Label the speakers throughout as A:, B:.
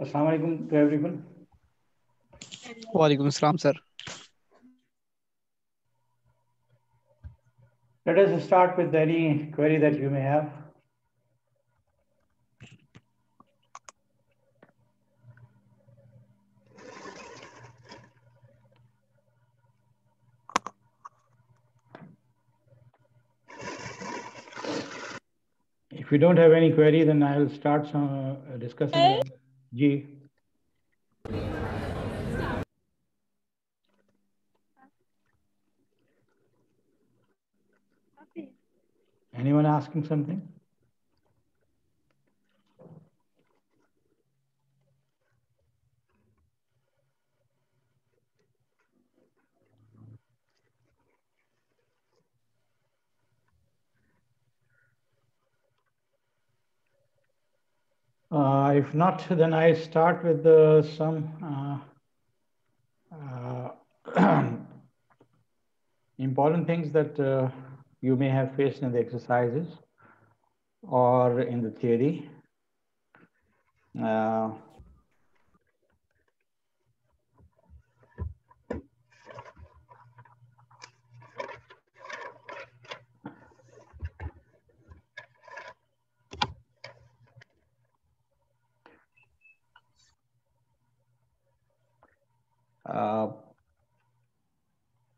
A: Assalamu alaikum to everyone.
B: Walaikum Assalam, sir.
A: Let us start with any query that you may have. If you don't have any query, then I will start discussing. G. Anyone asking something? If not, then I start with some important things that you may have faced in the exercises or in the theory.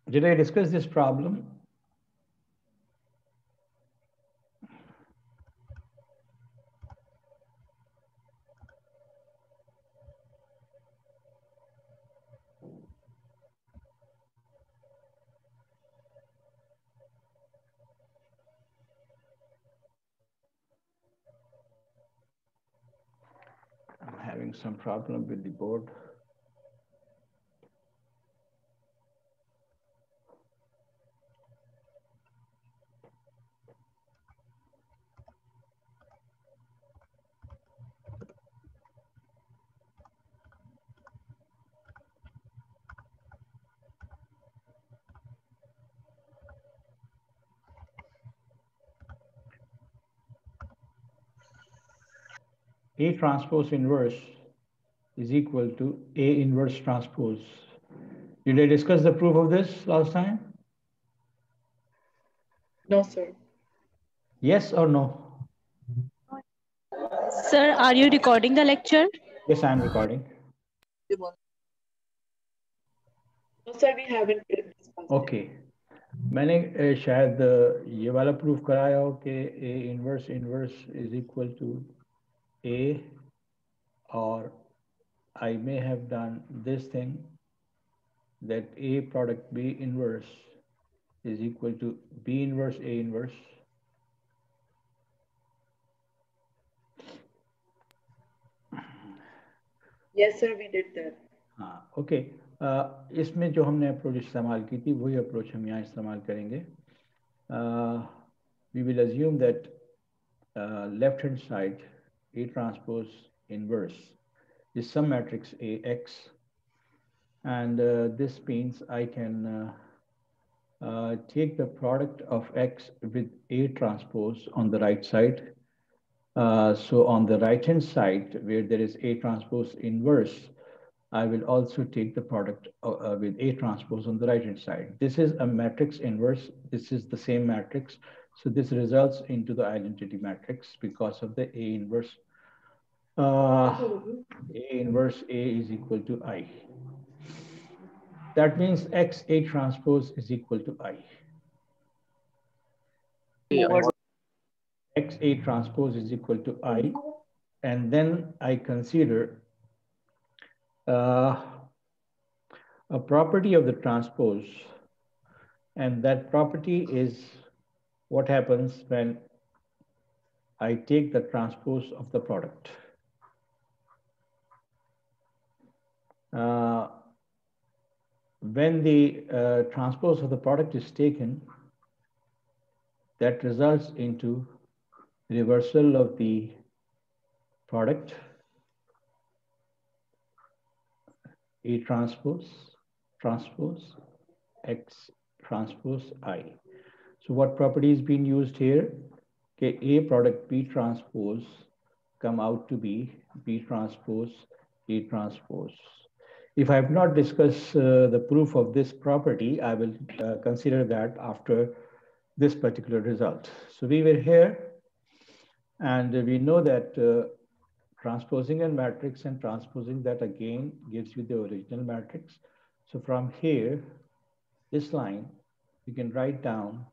A: Did I discuss this problem? I'm having some problem with the board. A transpose inverse is equal to A inverse transpose. Did I discuss the proof of this last time?
C: No, sir.
A: Yes or no?
D: Sir, are you recording the lecture?
A: Yes, I am recording.
C: No, sir, we haven't discussed.
A: Okay. मैंने शायद ये वाला proof कराया हो कि A inverse is equal to A, or I may have done this thing, that A product B inverse is equal to B inverse A inverse.
C: Yes, sir, we did that.
A: हाँ, okay. इसमें जो हमने approach इस्तेमाल की थी वही approach हम यहाँ इस्तेमाल करेंगे। We will assume that left hand side A transpose inverse is some matrix AX, and this means I can take the product of X with A transpose on the right side. So on the right hand side where there is A transpose inverse, I will also take the product with A transpose on the right hand side. This is a matrix inverse. This is the same matrix. So this results into the identity matrix because of the A inverse. A inverse A is equal to I. That means X A transpose is equal to I. X A transpose is equal to I. And then I consider a property of the transpose, and that property is what happens when I take the transpose of the product. When the transpose of the product is taken, that results into reversal of the product, A transpose, X transpose I. So what property is being used here? Okay, A product B transpose come out to be B transpose A transpose. If I have not discussed the proof of this property, I will consider that after this particular result. So we were here, and we know that transposing a matrix and transposing that again gives you the original matrix. So from here, this line, you can write down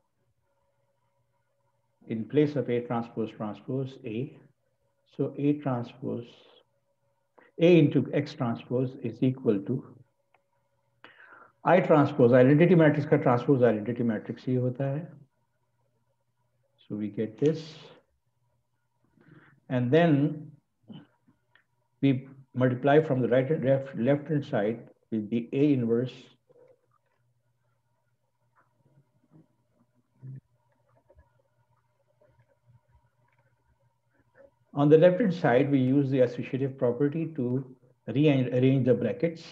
A: in place of A transpose transpose A. So A transpose, A into X transpose is equal to I transpose, identity matrix का transpose identity matrix ही होता है. So we get this. And then we multiply from the left hand side with the A inverse on the left hand side. We use the associative property to rearrange the brackets.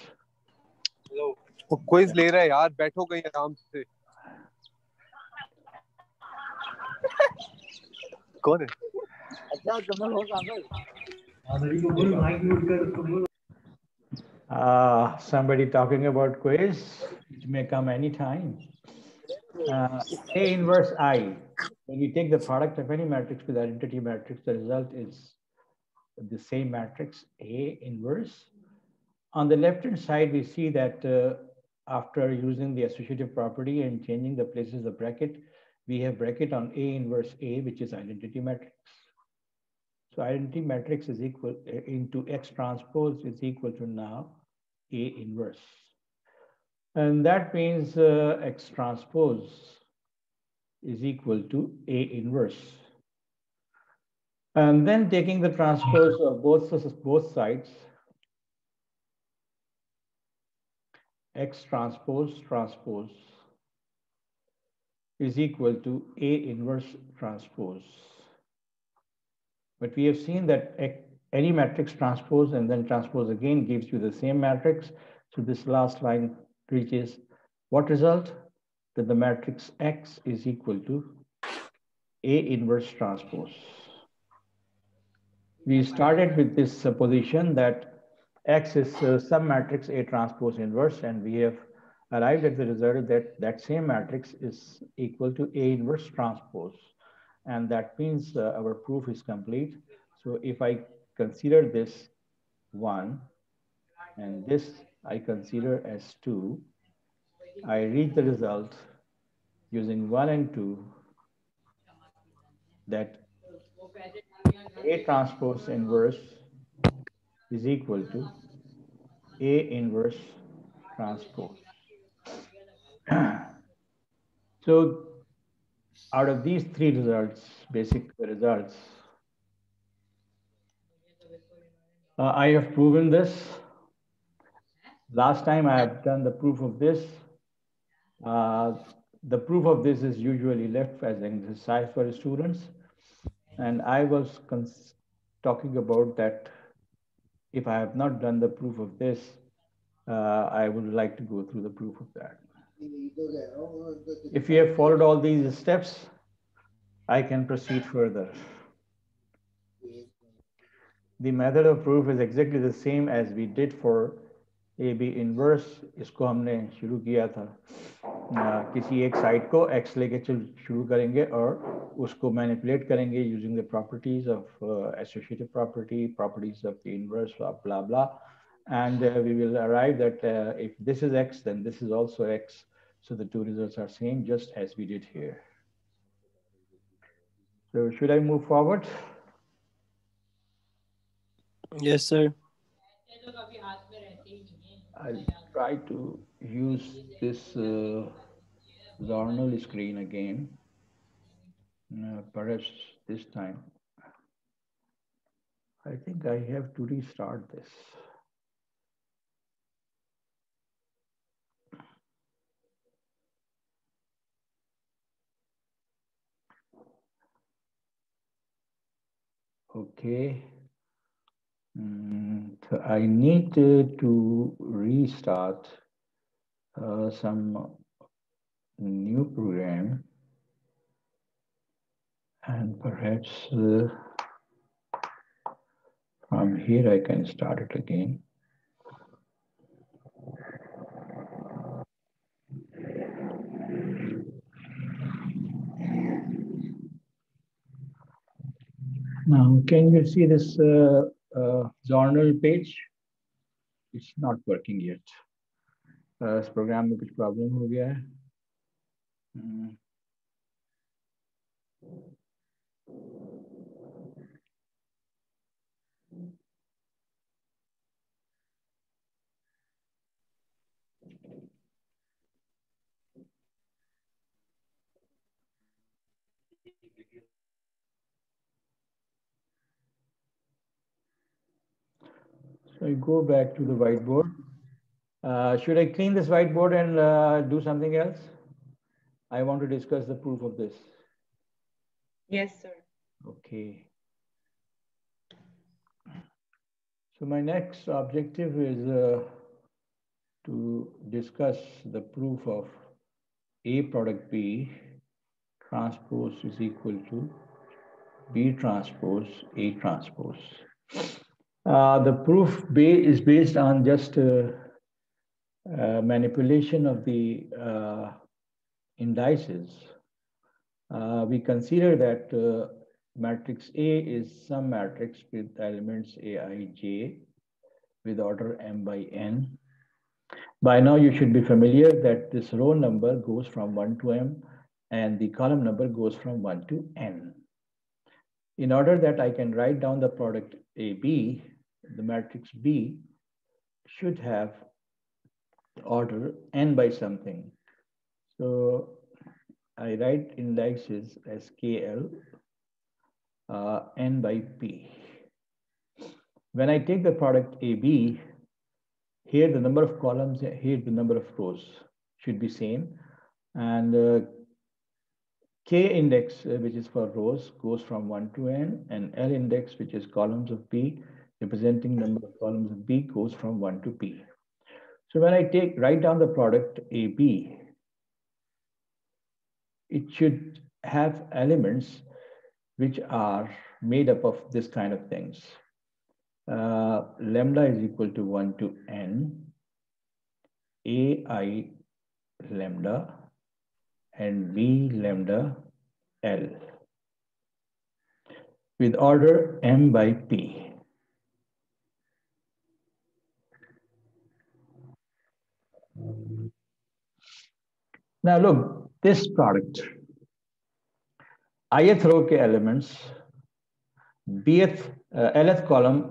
B: Hello. वो quiz ले रहा है यार, बैठो कहीं आराम से. कौन है?
A: Somebody talking about quiz, which may come anytime. A inverse I. When we take the product of any matrix with identity matrix, the result is the same matrix, A inverse. On the left-hand side, we see that after using the associative property and changing the places of bracket, we have bracket on A inverse A, which is identity matrix. So identity matrix is equal into X transpose is equal to now A inverse. And that means X transpose is equal to A inverse. And then taking the transpose of both sides, X transpose transpose is equal to A inverse transpose. But we have seen that any matrix transpose and then transpose again gives you the same matrix. So this last line reaches what result? That the matrix X is equal to A inverse transpose. We started with this supposition that X is some matrix A transpose inverse, and we have arrived at the result that that same matrix is equal to A inverse transpose. And that means our proof is complete. So if I consider this 1 and this I consider as 2, I reach the result using 1 and 2 that A transpose inverse is equal to A inverse transpose. So out of these three results, basic results, I have proven this. Last time I have done the proof of this. The proof of this is usually left as an exercise for the students. And I was talking about that if I have not done the proof of this, I would like to go through the proof of that. If you have followed all these steps, I can proceed further. The method of proof is exactly the same as we did for AB inverse. इसको हमने शुरू किया था किसी एक side को x लेके शुरू करेंगे और उसको manipulate करेंगे using the properties of associative properties of the inverse, blah blah, and we will arrive that if this is x, then this is also x. So the two results are same, just as we did here. So should I move forward?
E: Yes, sir.
A: I'll try to use this Zornal screen again. Perhaps this time. I think I have to restart this. Okay. So I need to restart some new program, and perhaps from here I can start it again. Now, can you see this journal page? It's not working yet. इस programme में कुछ problem हो गया है. So I go back to the whiteboard. Should I clean this whiteboard and do something else? I want to discuss the proof of this.
C: Yes, sir.
A: Okay. So my next objective is to discuss the proof of A product B transpose is equal to B transpose A transpose. The proof is based on just manipulation of the indices. We consider that matrix A is some matrix with elements Aij with order m by n. By now you should be familiar that this row number goes from 1 to m and the column number goes from 1 to n. In order that I can write down the product AB, the matrix B should have order n by something. So I write indices as KL n by P. When I take the product AB, here the number of columns, here the number of rows should be same. And K index, which is for rows, goes from 1 to n, and L index, which is columns of B, representing number of columns of B, goes from 1 to P. So when I write down the product AB, it should have elements which are made up of this kind of things. Lambda is equal to 1 to n, AI lambda, and B lambda L with order m by P. Now look, this product, ith row के elements bth lth column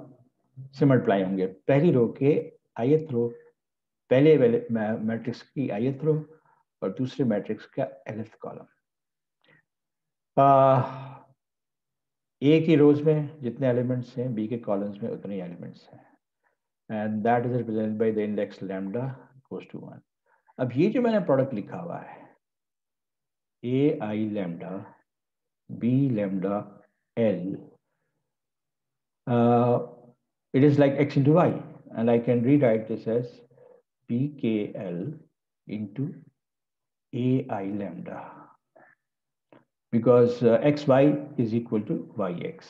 A: से multiply होंगे. पहली रो के ith रो पहले matrix की ith रो और दूसरे matrix का lth कॉलम. ए की रोज में जितने एलिमेंट्स हैं बी के कॉलम्स में उतने एलिमेंट्स हैं, and that is represented by the index lambda goes to 1. अब ये जो मैंने प्रोडक्ट लिखा हुआ है A I lambda B lambda L, it is like x into y, and I can rewrite this as bkl into ai lambda, because xy is equal to yx.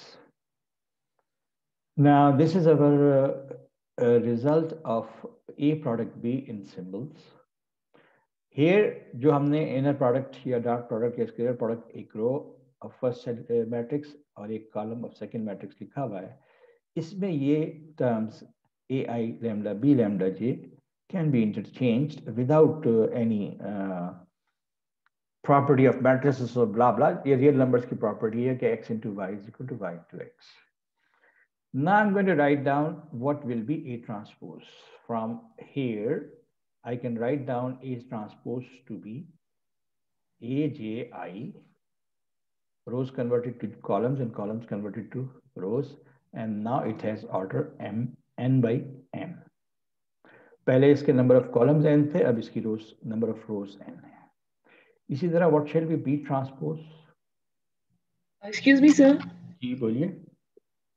A: Now this is our result of A product B in symbols. Here जो हमने inner product या dot product या scalar product एक row of first matrix और एक column of second matrix लिखा हुआ है, इसमें ये terms AI lambda B lambda J can be interchanged without any property of matrices or blah blah. ये real numbers की property है कि x into y is equal to y into x. Now I'm going to write down what will be A transpose. From here, I can write down A transpose to be AJI, rows converted to columns and columns converted to rows, and now it has order m n by m. पहले इसके number of columns n थे, अब इसकी rows number of rows n है. इसी तरह what shall be B transpose?
C: Excuse me, sir.
A: जी बोलिए.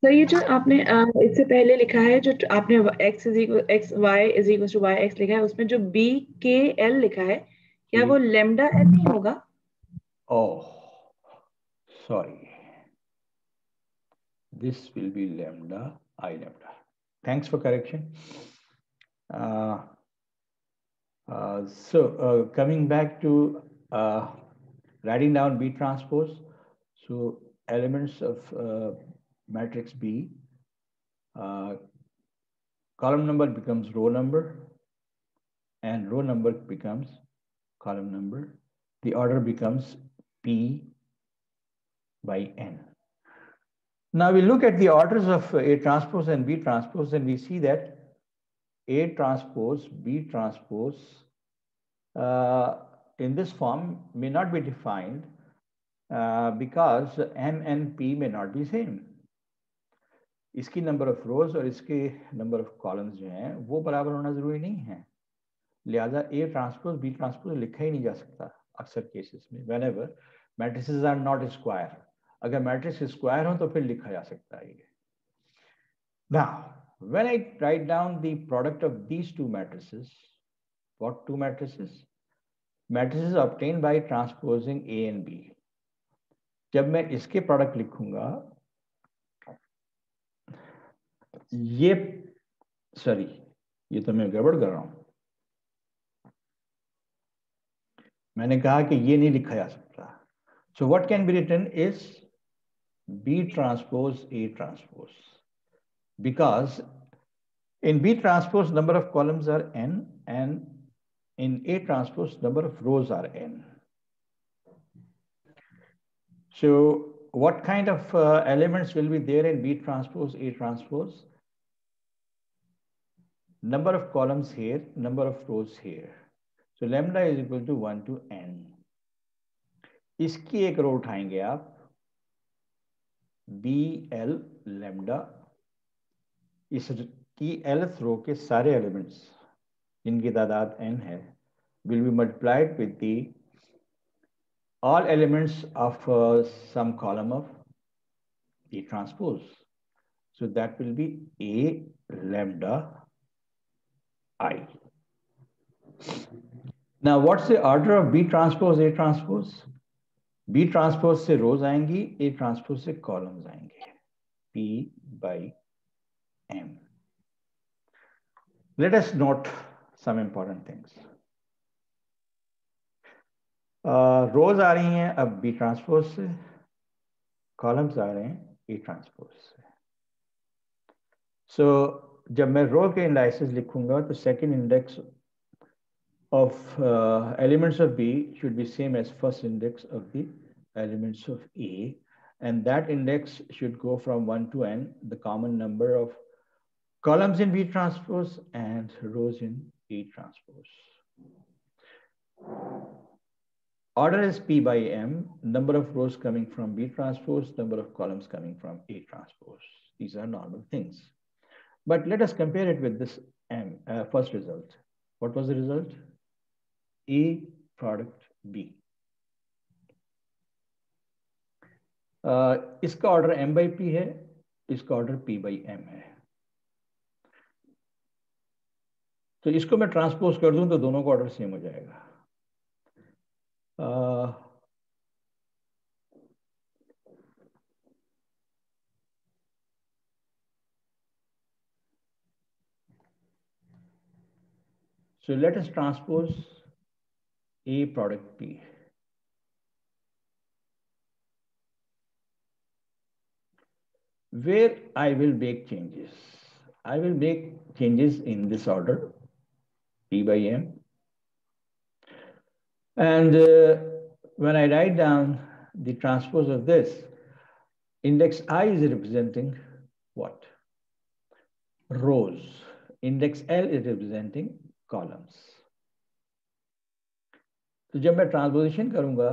C: Sir ये जो आपने इससे पहले लिखा है, जो आपने x y is equals to yx लिखा है, उसमें जो b k l लिखा है, क्या वो lambda l नहीं होगा?
A: Oh, sorry. This will be lambda I lambda. Thanks for correction. So coming back to writing down B transpose. So elements of matrix B, column number becomes row number, and row number becomes column number. The order becomes P by N. Now we look at the orders of A transpose and B transpose, and we see that A transpose, B transpose in this form may not be defined because M and P may not be same. इसकी number of रोज और इसके number of columns जो हैं वो बराबर होना जरूरी नहीं है, लिहाजा A ट्रांसपोज B ट्रांसपोज लिखा ही नहीं जा सकता अक्सर केसेस में, whenever matrices are not square. अगर मैट्रिक्स स्क्वायर हो तो फिर लिखा जा सकता है ये. Now, when I write down the product of these two matrices, what two matrices? Matrices obtained by transposing A and B. जब मैं इसके प्रोडक्ट लिखूंगा, ये सॉरी ये तो मैं गड़बड़ कर रहा हूं, मैंने कहा कि ये नहीं लिखा जा सकता. So what can be written is B transpose A transpose, because in B transpose number of columns are n and in A transpose number of rows are n. So what kind of elements will be there in B transpose A transpose? Number of columns here, number of rows here. So lambda is equal to 1 to n. इसकी एक रो उठाएंगे आप, BL lambda, इसकी nth रो के सारे elements जिनकी तादाद n है will be multiplied with the all elements of some column of A transpose. So that will be A lambda I. Now what's the order of B transpose A transpose? B transpose से रोज आएंगी, A transpose से columns आएंगे, P by M. Let us note some important things. रोज आ रही हैं अब B transpose से, columns आ रहे हैं A ट्रांसपोज से. So जब मैं रो के इंडाइसेस लिखूंगा तो second index of elements of B should be same as first index of the elements of A, and that index should go from 1 to n, the common number of columns in B transpose and rows in A transpose. Order is P by M, number of rows coming from B transpose, number of columns coming from A transpose. These are normal things. But let us compare it with this M, first result. What was the result? A product B. इसका order M by P है, इसका order P by M है. तो इसको मैं transpose कर दूं तो दोनों का ऑर्डर सेम हो जाएगा. So let us transpose A product P. Where I will make changes. I will make changes in this order, P by M. And when I write down the transpose of this, index I is representing what? Rows. Index L is representing columns. तो जब मैं transposition करूंगा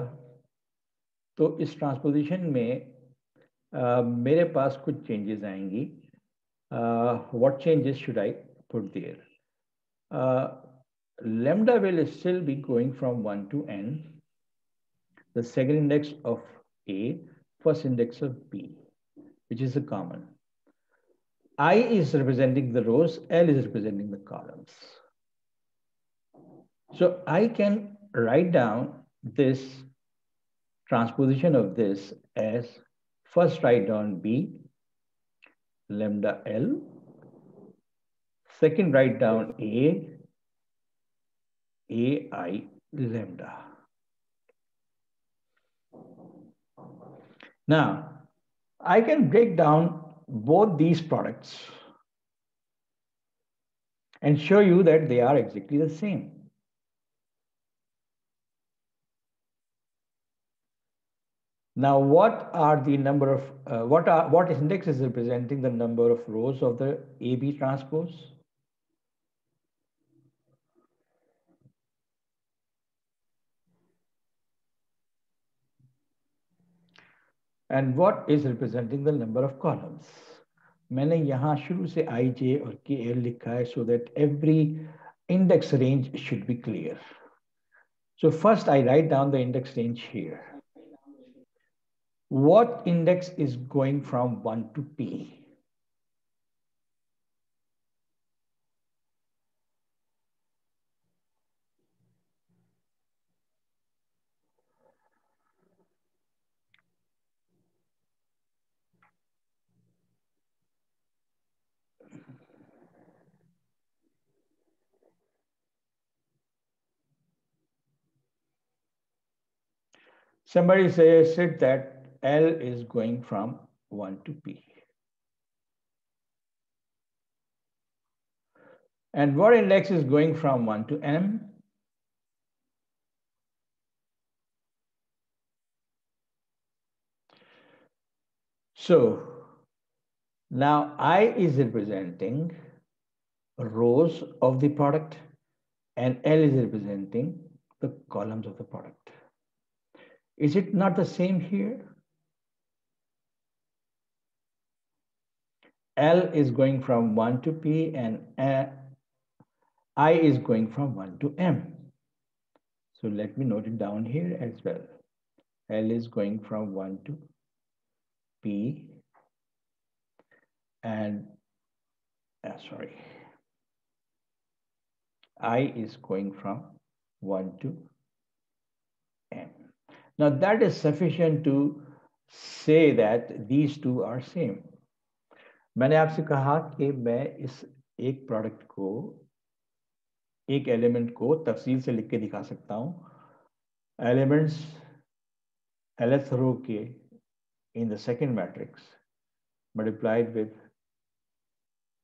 A: तो इस transposition में मेरे पास कुछ changes आएंगी. What changes should I put there? Lambda will still be going from 1 to n, the second index of A, first index of B, which is a common. I is representing the rows, L is representing the columns. So I can write down this transposition of this as first write down B, lambda L, second write down A, AI lambda. Now, I can break down both these products and show you that they are exactly the same. Now, what are the number of what index is representing the number of rows of the AB transpose? And what is representing the number of columns? मैंने यहाँ शुरू से IJ और KL लिखा है so that every index range should be clear. So first I write down the index range here. What index is going from 1 to P? Somebody said that L is going from 1 to P. And what index is going from 1 to M? So now I is representing rows of the product and L is representing the columns of the product. Is it not the same here? L is going from 1 to P and I is going from 1 to M. So let me note it down here as well. L is going from 1 to P and sorry, I is going from 1 to M. Now that is sufficient to say that these two are same. मैंने आपसे कहा कि मैं इस एक product को एक element को तफसील से लिख के दिखा सकता हूं एलिमेंट्स lth रो के in the second matrix multiplied with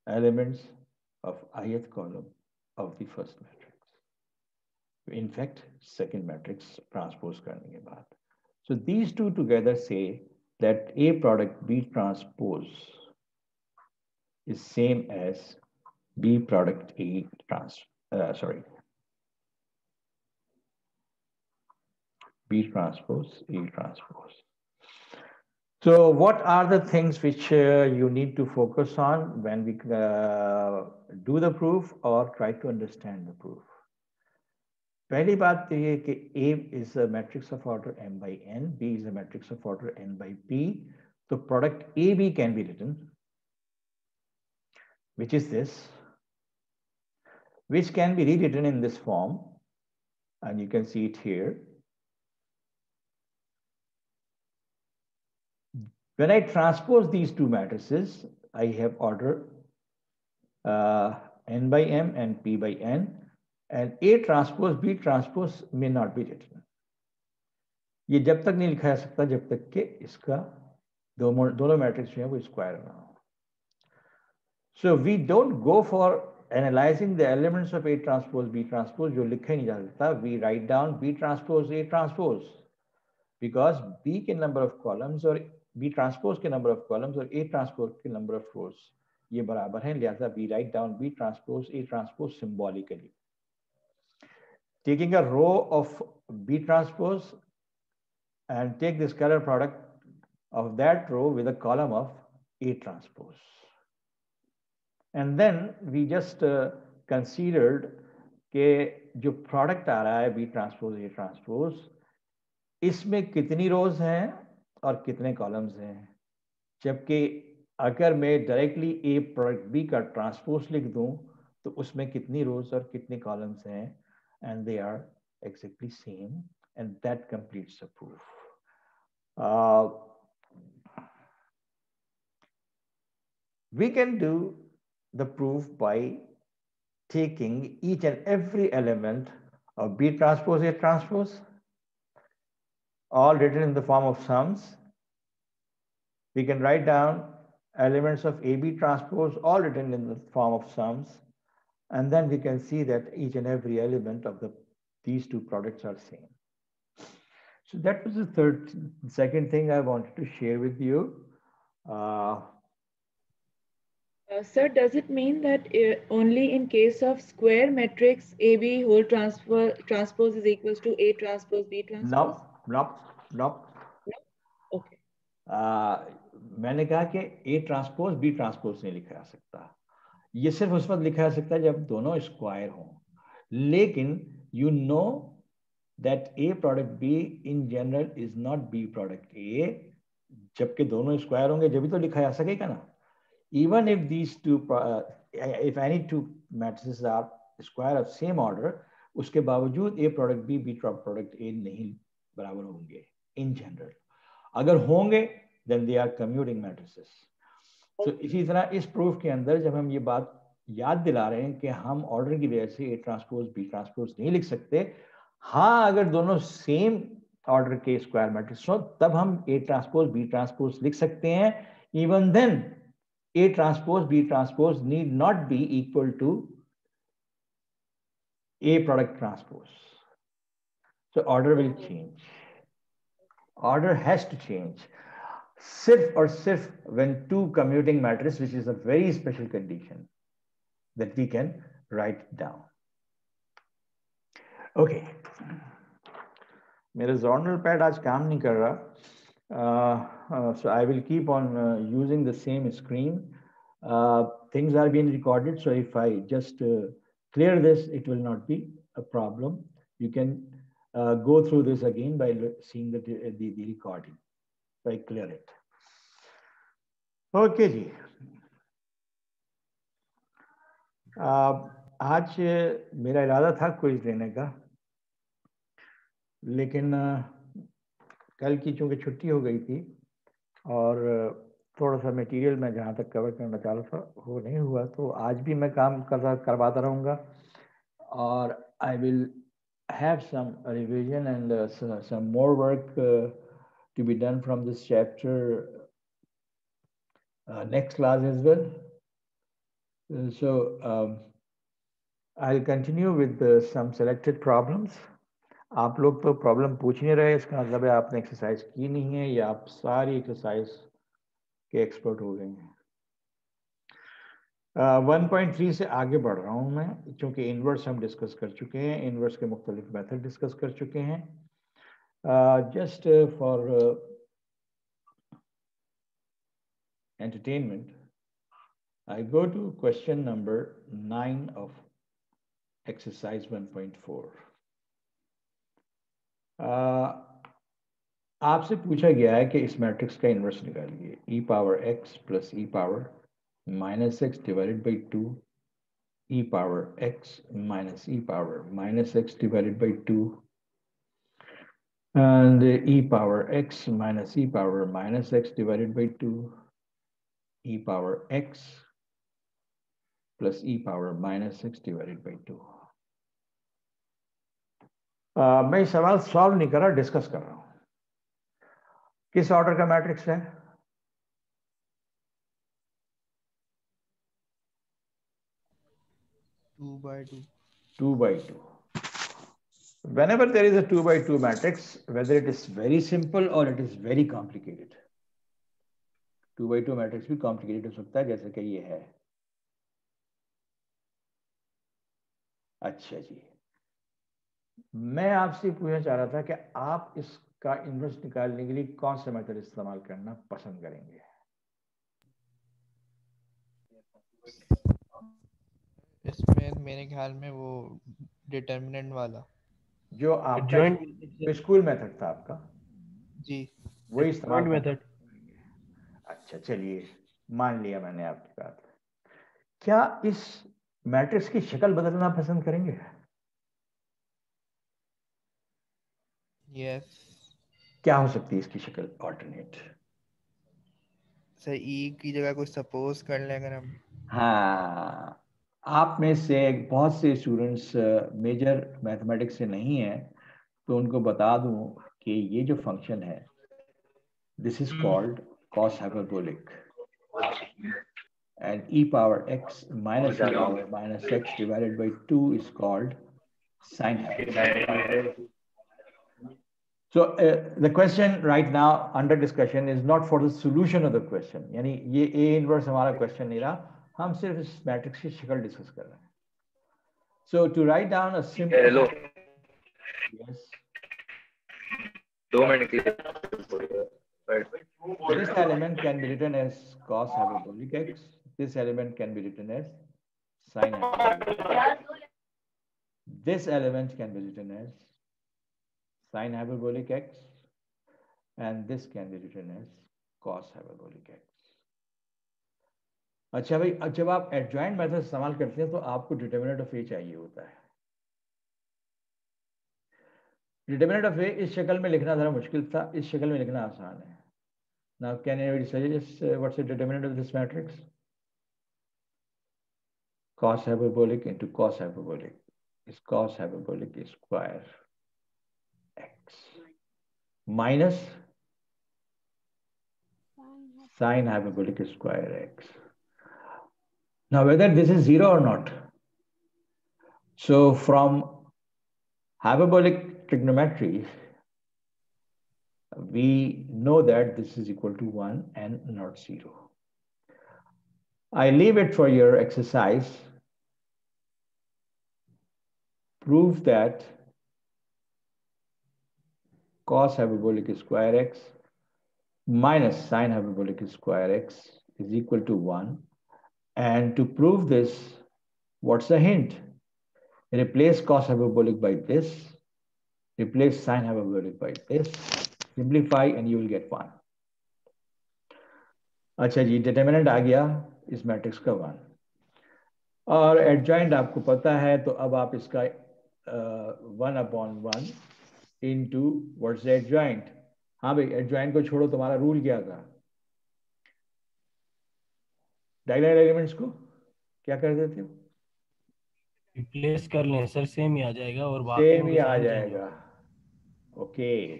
A: elements of ith column of the first matrix. In fact, second matrix transpose करने के बाद. So these two together say that A product B transpose is same as B product A B transpose A transpose. So what are the things which you need to focus on when we do the proof or try to understand the proof? पहली बात तो ये कि A is a matrix of order m by n, B is a matrix of order n by p. So product AB can be written, which is this, which can be rewritten in this form, and you can see it here. When I transpose these two matrices, I have order n by m and p by n, and A transpose B transpose may not be written. ये जब तक नहीं लिखा जा सकता जब तक कि इसका दोनों मैट्रिक्स जो है वो स्क्वायर ना हो. So we don't go for analyzing the elements of A transpose B transpose जो लिखा ही नहीं जा सकता. We write down B transpose A transpose because B के number of columns और B transpose के number of columns और A transpose के number of rows ये बराबर हैं, लिहाजा we write down B transpose A transpose symbolically. Taking a row of B transpose and take the scalar product of that row with a column of A transpose. And then we just considered कि जो product आ रहा है B transpose A transpose, इसमें कितनी rows हैं और कितने columns हैं. जबकि अगर मैं directly A product B का transpose लिख दूं तो उसमें कितनी rows और कितने columns हैं, and they are exactly same, and that completes the proof. We can do the proof by taking each and every element of B transpose A transpose, all written in the form of sums. We can write down elements of AB transpose, all written in the form of sums, and then we can see that each and every element of these two products are same. So that was the second thing I wanted to share with you.
C: Sir, does it mean that only in case of square matrix AB whole transpose is equals to A transpose B transpose?
A: No.
C: Okay.
A: मैंने कहा कि A transpose B transpose नहीं लिखा जा सकता, ये सिर्फ उस वक्त लिखा जा सकता है जब दोनों स्क्वायर हों, लेकिन you know that A product B in general is not B product A, जबकि दोनों स्क्वायर होंगे जब भी तो लिखा जा सकेगा ना. Even if these two, if any two matrices are square of same order, उसके बावजूद A product B B product A नहीं बराबर होंगे in general. अगर होंगे then they are commuting matrices. So इसी तरह इस प्रूफ के अंदर जब हम ये बात याद दिला रहे हैं कि हम ऑर्डर की वजह से A ट्रांसपोज B ट्रांसपोज नहीं लिख सकते, हाँ अगर दोनों सेम ऑर्डर के स्क्वायर मैट्रिक्स हो तब हम A ट्रांसपोज B ट्रांसपोज लिख सकते हैं. Even then A transpose B transpose need not be equal to A product transpose. So order will change. Order has to change. Sirf or sirf when two commuting matrices, which is a very special condition that we can write down. Okay. मेरा journal pad आज काम नहीं कर रहा. So I will keep on using the same screen. Things are being recorded, so if I just clear this, it will not be a problem. You can go through this again by seeing the recording. So I clear it. Okay जी. आज मेरा इरादा था quiz देने का, लेकिन कल की चूंकि छुट्टी हो गई थी और थोड़ा सा मटेरियल मैं जहाँ तक कवर करना चाह रहा था वो नहीं हुआ, तो आज भी मैं काम करवाता रहूँगा और I will have some revision and some more work to be done from this chapter next class as well. So I'll continue with some selected problems. आप लोग तो प्रॉब्लम पूछ नहीं रहे, इसका मतलब है आपने एक्सरसाइज की नहीं है या आप सारी एक्सरसाइज के एक्सपर्ट हो गए हैं. 1.3 से आगे बढ़ रहा हूं मैं, क्योंकि इनवर्स हम डिस्कस कर चुके हैं, इनवर्स के मुख्तलिफ मेथड डिस्कस कर चुके हैं. Just for entertainment, I go to question number 9 of exercise 1.4. आपसे पूछा गया है कि इस मैट्रिक्स का इनवर्स निकालिए. e power x plus e power minus x divided by 2, e power x minus e power minus x divided by 2, and e power x minus e power minus x divided by 2, e power x plus e power minus x divided by 2. मैं सवाल solve नहीं कर रहा, discuss कर रहा हूं. किस order का मैट्रिक्स है? Two by 2. Whenever there is a 2 by 2 matrix, whether it is very simple or it is very complicated, 2 by 2 matrix भी complicated हो सकता है, जैसे कि ये है. अच्छा जी, मैं आपसे पूछना चाह रहा था कि आप इसका इनवर्स निकालने के लिए कौन सा मेथड इस्तेमाल करना पसंद करेंगे?
F: इसमें मेरे ख्याल में वो डिटर्मिनेंट वाला
A: जो आपका स्कूल मेथड था आपका
F: जी,
A: वही इस्तेमाल
E: मेथड.
A: अच्छा चलिए, मान लिया मैंने आपकी बात. क्या इस मैट्रिक्स की शक्ल बदलना पसंद करेंगे?
F: यस.
A: क्या हो सकती है इसकी शक्ल ऑल्टरनेट?
F: सर ई की जगह कुछ सपोज कर लें अगर हम.
A: हाँ, आप में से बहुत से स्टूडेंट्स मेजर मैथमेटिक्स से नहीं है, तो उनको बता दूं कि ये जो फंक्शन है, this is called cos hyperbolic. and e power x minus e power minus x divided by 2 is called sine hyperbolic. So the question right now under discussion is not for the solution of the question. यानी ये A inverse हमारा question नहीं रहा, हम सिर्फ इस matrix की शक्ल डिस्कस कर रहे हैं. So to write down a simple.
G: Hello.
A: Yes.
G: 2 minutes.
A: This element can be written as cos hyperbolic x. This element can be written as sine hyperbolic x. This element can be written as sine hyperbolic x, and this can be written as cos hyperbolic x. अच्छा भाई, जब आप adjoint method इस्तेमाल करते हैं तो आपको determinant of ए चाहिए होता है. डिटरमिनेंट ऑफ ए इस शक्ल में लिखना जरा मुश्किल था, इस शक्ल में लिखना आसान है. Now can anybody suggest what's the determinant of this matrix? Cos hyperbolic into cos hyperbolic is cos hyperbolic square x minus sine hyperbolic square x. Now whether this is 0 or not. So from hyperbolic trigonometry, we know that this is equal to 1 and not 0. I leave it for your exercise. Prove that cos hyperbolic square x minus sine hyperbolic square x is equal to 1. And to prove this, what's the hint? Replace cos hyperbolic by this, replace sine hyperbolic by this, simplify and you will get 1. अच्छा जी, determinant आ गया इस matrix का 1 और adjoint आपको पता है, तो अब आप इसका 1/1 इंटू व्हाट्स द एडजॉइंट. हाँ भाई, एडजॉइंट को छोड़ो, तुम्हारा रूल क्या था? डायगोनल एलिमेंट्स को क्या कर देते हो?
E: रिप्लेस कर लें सर, सेम ही आ जाएगा और
A: सेम ही आ जाएगा. ओके,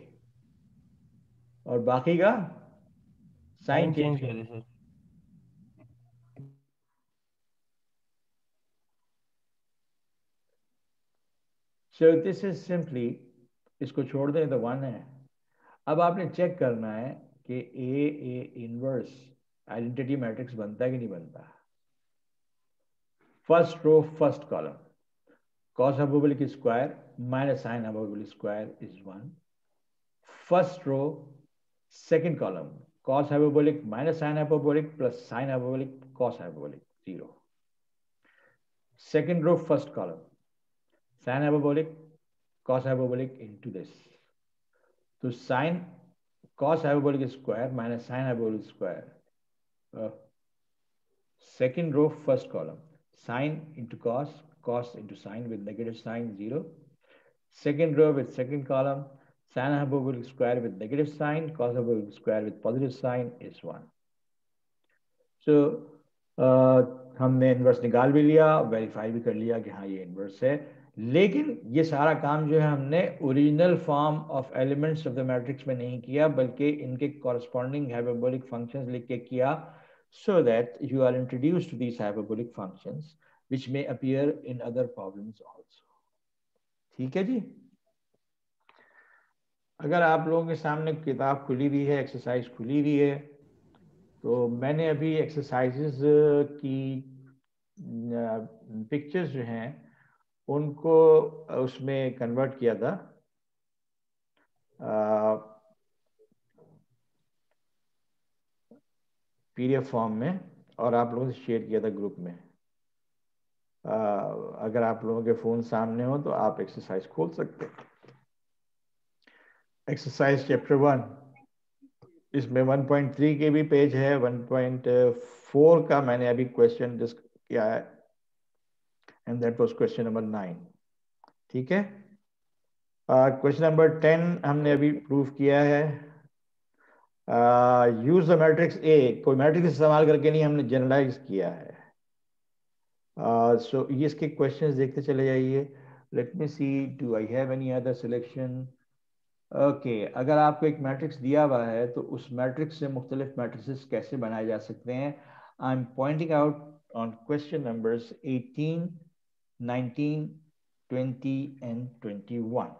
A: और बाकी का साइन
E: चेंज कर दे sir.
A: So this is simply, इसको छोड़ दें तो 1 है. अब आपने चेक करना है कि A इनवर्स आइडेंटिटी मैट्रिक्स बनता है कि नहीं बनता. First row first column cos hyperbolic square minus sine hyperbolic square is 1. First row second column cos hyperbolic minus sine hyperbolic plus sine hyperbolic cos hyperbolic 0. Second row first column sine hyperbolic cos hyperbolic into this. So sine cos hyperbolic square minus sine hyperbolic square. Second row first column sine into cos, cos into sine with negative sign 0. Second row with second column sine hyperbolic square with negative sign, cos hyperbolic square with positive sign is 1. So हमने inverse निकाल भी लिया, verify भी कर लिया कि हाँ ये इनवर्स है. लेकिन ये सारा काम जो है हमने original form of elements of the matrix में नहीं किया, बल्कि इनके कॉरस्पॉन्डिंग हाइपरबोलिक फंक्शंस लिख के किया, so that you are introduced to these hyperbolic functions which may appear in other problems also. ठीक है जी. अगर आप लोगों के सामने किताब खुली हुई है, एक्सरसाइज खुली हुई है, तो मैंने अभी एक्सरसाइजेस की पिक्चर्स जो हैं उनको उसमें कन्वर्ट किया था. पीडीएफ फॉर्म में, और आप लोगों से शेयर किया था ग्रुप में. अगर आप लोगों के फोन सामने हो तो आप एक्सरसाइज खोल सकते हैं. एक्सरसाइज चैप्टर 1, इसमें 1.3 के भी पेज है, 1.4 का मैंने अभी क्वेश्चन डिस्कस किया है, and that was question number 9. ठीक है. क्वेश्चन नंबर 10 हमने अभी प्रूव किया है. यूज द मैट्रिक्स ए, कोई मैट्रिक्स इस्तेमाल करके नहीं, हमने जनरलाइज किया है. सो ये इसके क्वेश्चंस देखते चले जाइए. Let me see, do I have any other selection. Okay अगर आपको एक मैट्रिक्स दिया हुआ है तो उस मैट्रिक्स से मुख्तलिफ मैट्रिसेस कैसे बनाए जा सकते हैं. I am pointing out on question numbers 18, 19, 20 and 21.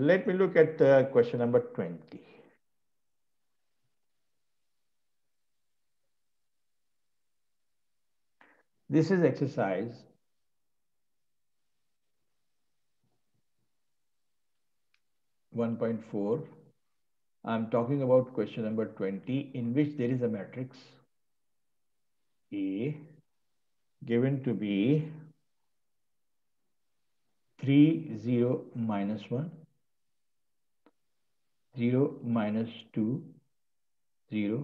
A: Let me look at question number 20. This is exercise 1.4. I'm talking about question number 20, in which there is a matrix A given to be 3, 0, minus 1, 0, minus 2, 0,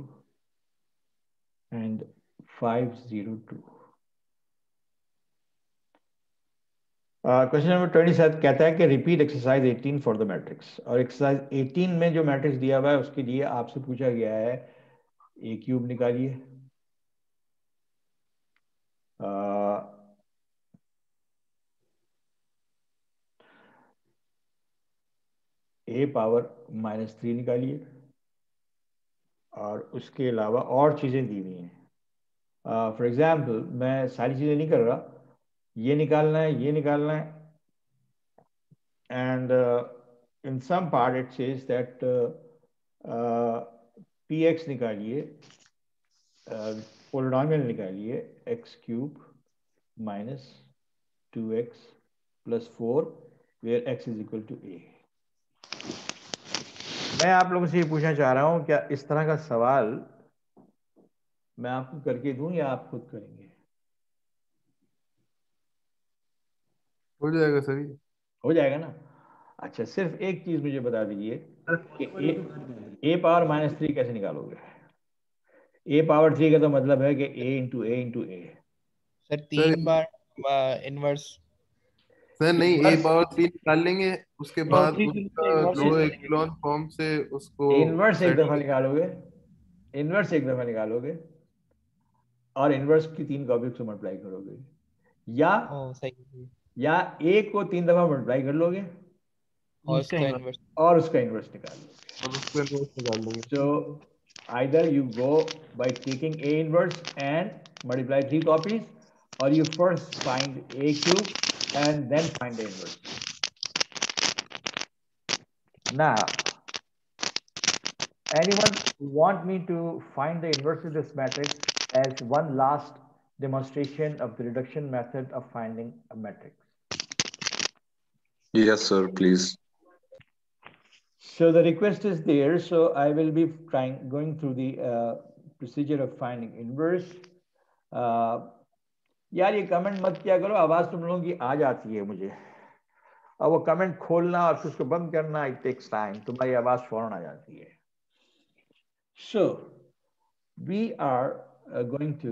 A: and 5, 0, 2. Question number 27 कहता है कि repeat exercise 18 for the matrix. और exercise 18 में जो matrix दिया हुआ है उसके लिए आपसे पूछा गया है ए क्यूब निकालिए, ए पावर -3 निकालिए, और उसके अलावा और चीज़ें दी हुई हैं. फॉर एग्जाम्पल मैं सारी चीज़ें नहीं कर रहा, ये निकालना है, ये निकालना है, and in some part it says that px निकालिए, पोलिनोमियल निकालिए x cube minus 2x plus 4 where x is equal to a. मैं आप लोगों से ये पूछना चाह रहा हूं, क्या इस तरह का सवाल मैं आपको करके दूं या आप खुद करेंगे?
H: हो जाएगा सर.
A: हो जाएगा ना. अच्छा सिर्फ एक चीज मुझे बता दीजिए कि ए पावर -3 कैसे निकालोगे? ए पावर 3 का तो मतलब है कि ए इंटू ए इंटू ए.
F: सर 3 बार इनवर्स.
H: सर नहीं, ए पावर 3 निकाल लेंगे, उसके बाद
E: थ्री
H: उसका
E: इनवर्स
H: लो
E: निकालेंगे.
H: एक्लॉन फॉर्म से उसको
A: इनवर्स एक
H: सेट
A: दफा निकालोगे, इनवर्स एक दफा निकालोगे, और इनवर्स की 3 कॉपी से मल्टीप्लाई करोगे, या
F: सही.
A: या ए को 3 दफा मल्टीप्लाई कर लोगे
F: और
E: उसका
F: उसका
E: इनवर्स.
F: इनवर्स.
A: और उसका इनवर्स निकाल लोगे.
H: और उसको इनवर्स निकाल लेंगे.
A: So either you go by taking A inverse and multiply 3 copies, or you first find A cube and then find the inverse. Now, anyone want me to find the inverse of this matrix as one last demonstration of the reduction method of finding a matrix?
G: Yes, sir, please.
A: So the request is there. So I will be going through the procedure of finding inverse. यार ये comment मत किया करो, आवाज तुम लोगों की आ जाती है मुझे, और वो कमेंट खोलना और फिर उसको बंद करना, इट टेक्स टाइम. तुम्हारी आवाज फौरन आ जाती है. So we are going to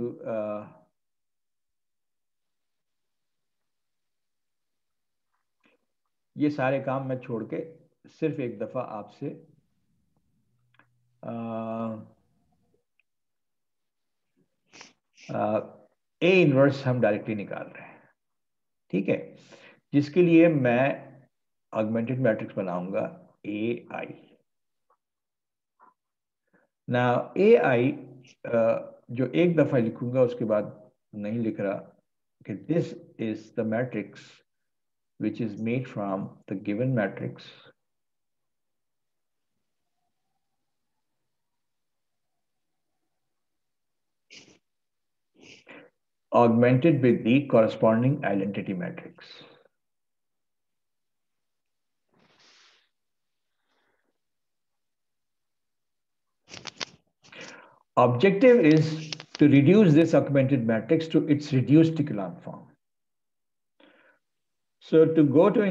A: ये सारे काम मैं छोड़ के सिर्फ एक दफा आपसे ए इनवर्स हम डायरेक्टली निकाल रहे हैं. ठीक है, जिसके लिए मैं ऑगमेंटेड मैट्रिक्स बनाऊंगा ए आई. ना ए आई जो एक दफा लिखूंगा उसके बाद नहीं लिख रहा कि this is the matrix which is made from the given matrix augmented with the corresponding identity matrix. Objective is to reduce this augmented matrix to its reduced echelon form. So to go to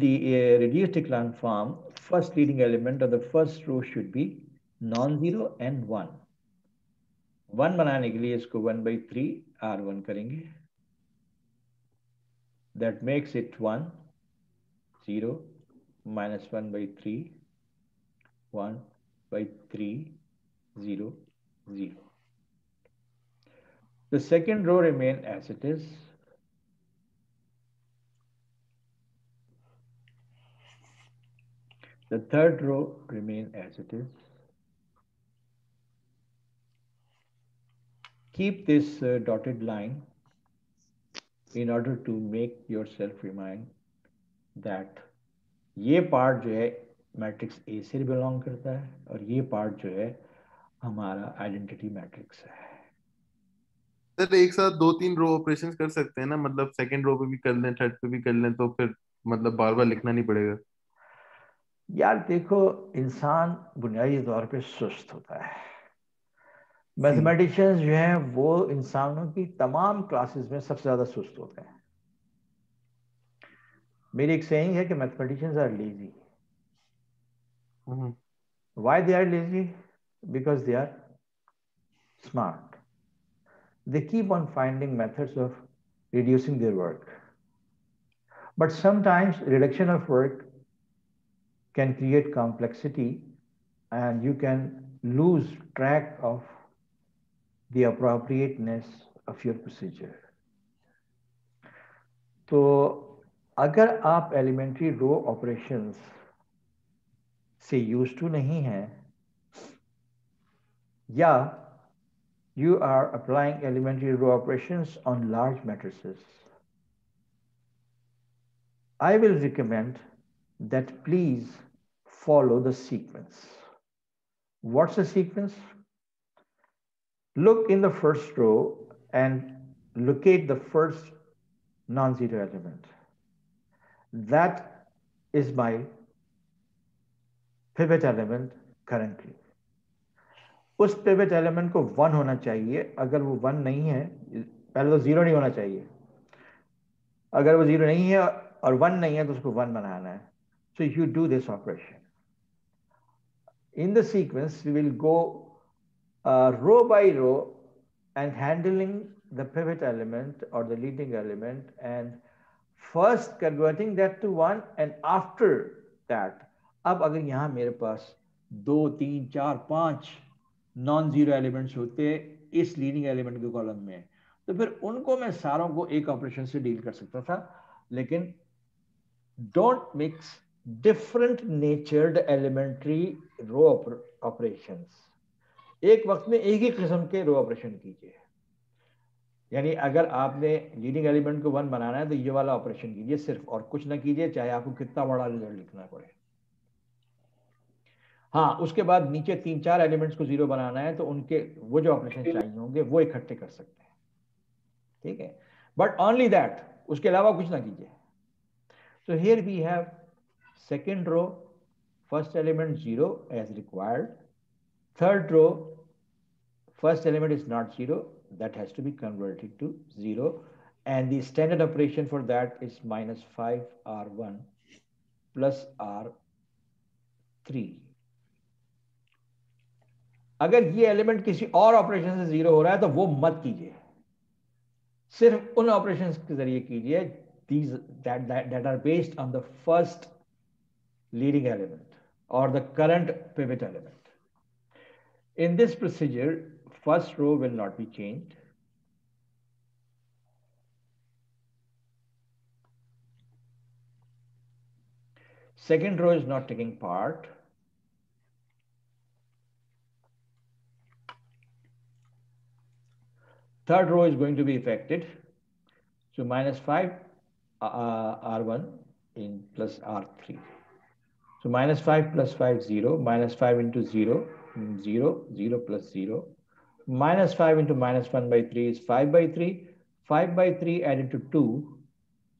A: the reduced echelon form, first leading element of the first row should be non-zero and 1. 1 बनाने के लिए इसको 1/3 R1 करेंगे. That makes it 1, 0, minus 1/3, 1/3, 0, 0. The second row remain as it is. The third row remain as it is. Keep this dotted line in order to make yourself remind that ये part जो है matrix A से belong करता है और ये part जो है हमारा आइडेंटिटी मैट्रिक्स है।
H: सर एक साथ 2-3 रो ऑपरेशंस कर सकते हैं ना, मतलब सेकंड रो पे भी कर लें, थर्ड पे भी कर लें, तो फिर मतलब बार बार लिखना नहीं पड़ेगा।
A: यार देखो, इंसान बुनियादी तौर पे सुस्त होता है। मैथमेटिशियंस जो हैं वो इंसानों की तमाम क्लासेस में सबसे ज्यादा सुस्त होते हैं। मेरी एक सेइंग है कि mathematicians are lazy. Why they are lazy? Because they are smart. They keep on finding methods of reducing their work. But sometimes reduction of work can create complexity and you can lose track of the appropriateness of your procedure. तो अगर आप elementary row operations से use to नहीं हैं या you are applying elementary row operations on large matrices, I will recommend that please follow the sequence. What's the sequence? Look in the first row and locate the first non-zero element. That is my pivot element currently. उस pivot element को 1 होना चाहिए। अगर वो 1 नहीं है, पहले तो 0 नहीं होना चाहिए। अगर वो 0 नहीं है और 1 नहीं है तो उसको 1 बनाना है। So you do this operation in the sequence. We will go row by row and handling the pivot element or the leading element and first converting that to 1 and after that, अब अगर यहाँ मेरे पास 2 3 4 5 non zero elements होते इस leading element के column में, तो फिर उनको मैं सारों को एक ऑपरेशन से डील कर सकता था। लेकिन don't mix different natured elementary row operations. एक वक्त में एक ही किस्म के रो ऑपरेशन कीजिए। यानी अगर आपने लीडिंग एलिमेंट को 1 बनाना है तो ये वाला ऑपरेशन कीजिए सिर्फ, और कुछ ना कीजिए, चाहे आपको कितना बड़ा रिजल्ट लिखना पड़े। हाँ, उसके बाद नीचे 3-4 एलिमेंट्स को 0 बनाना है तो उनके वो जो ऑपरेशन चाहिए होंगे वो इकट्ठे कर सकते हैं, ठीक है, बट ओनली दैट, उसके अलावा कुछ ना कीजिए। So here we have second row, first element 0 as required, third row first element is not 0, that has to be converted to 0, and the standard operation for that is minus 5r1 plus r3। अगर ये element किसी और operation से 0 हो रहा है तो वो मत कीजिए, सिर्फ उन ऑपरेशंस के जरिए कीजिए that are based on the first leading element or the current pivot element. In this procedure, first row will not be changed. Second row is not taking part. Third row is going to be affected. So minus 5 R1 in plus R3. So minus 5 plus 5, 0. Minus 5 into 0, 0. 0 plus 0. Minus 5 into minus 1 by 3 is 5 by 3. 5 by 3 added to 2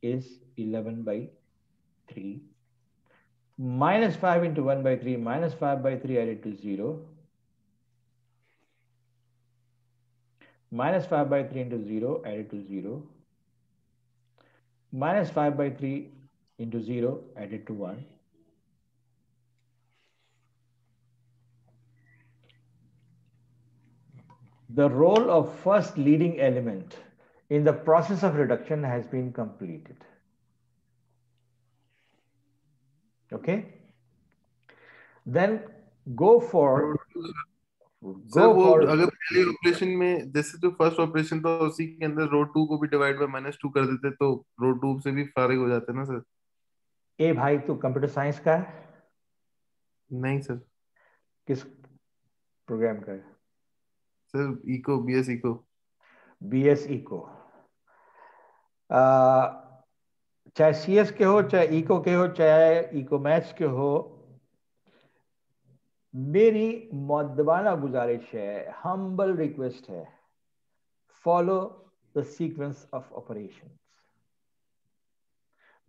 A: is 11 by 3. Minus 5 into 1 by 3, minus 5 by 3 added to 0. Minus 5 by 3 into 0 added to 0. Minus 5 by 3 into 0 added to 1. The role of first leading element in the process of reduction has been completed. Okay? Then go for
H: sir वो अगर पहले operation में जैसे जो first operation था उसी के अंदर रो 2 को भी डिवाइड बाय -2 कर देते तो रो 2 से भी फारिग हो जाते ना सर।
A: ए भाई, तू कंप्यूटर साइंस का है?
H: नहीं सर।
A: किस प्रोग्राम का है?
H: Sir eco, BS eco.
A: BS eco. चाहे सीएस के हो, चाहे इको के हो, चाहे इको मैथ्स के हो, मेरी मुद्दबाना गुजारिश है, हम्बल रिक्वेस्ट है, follow the sequence of operations.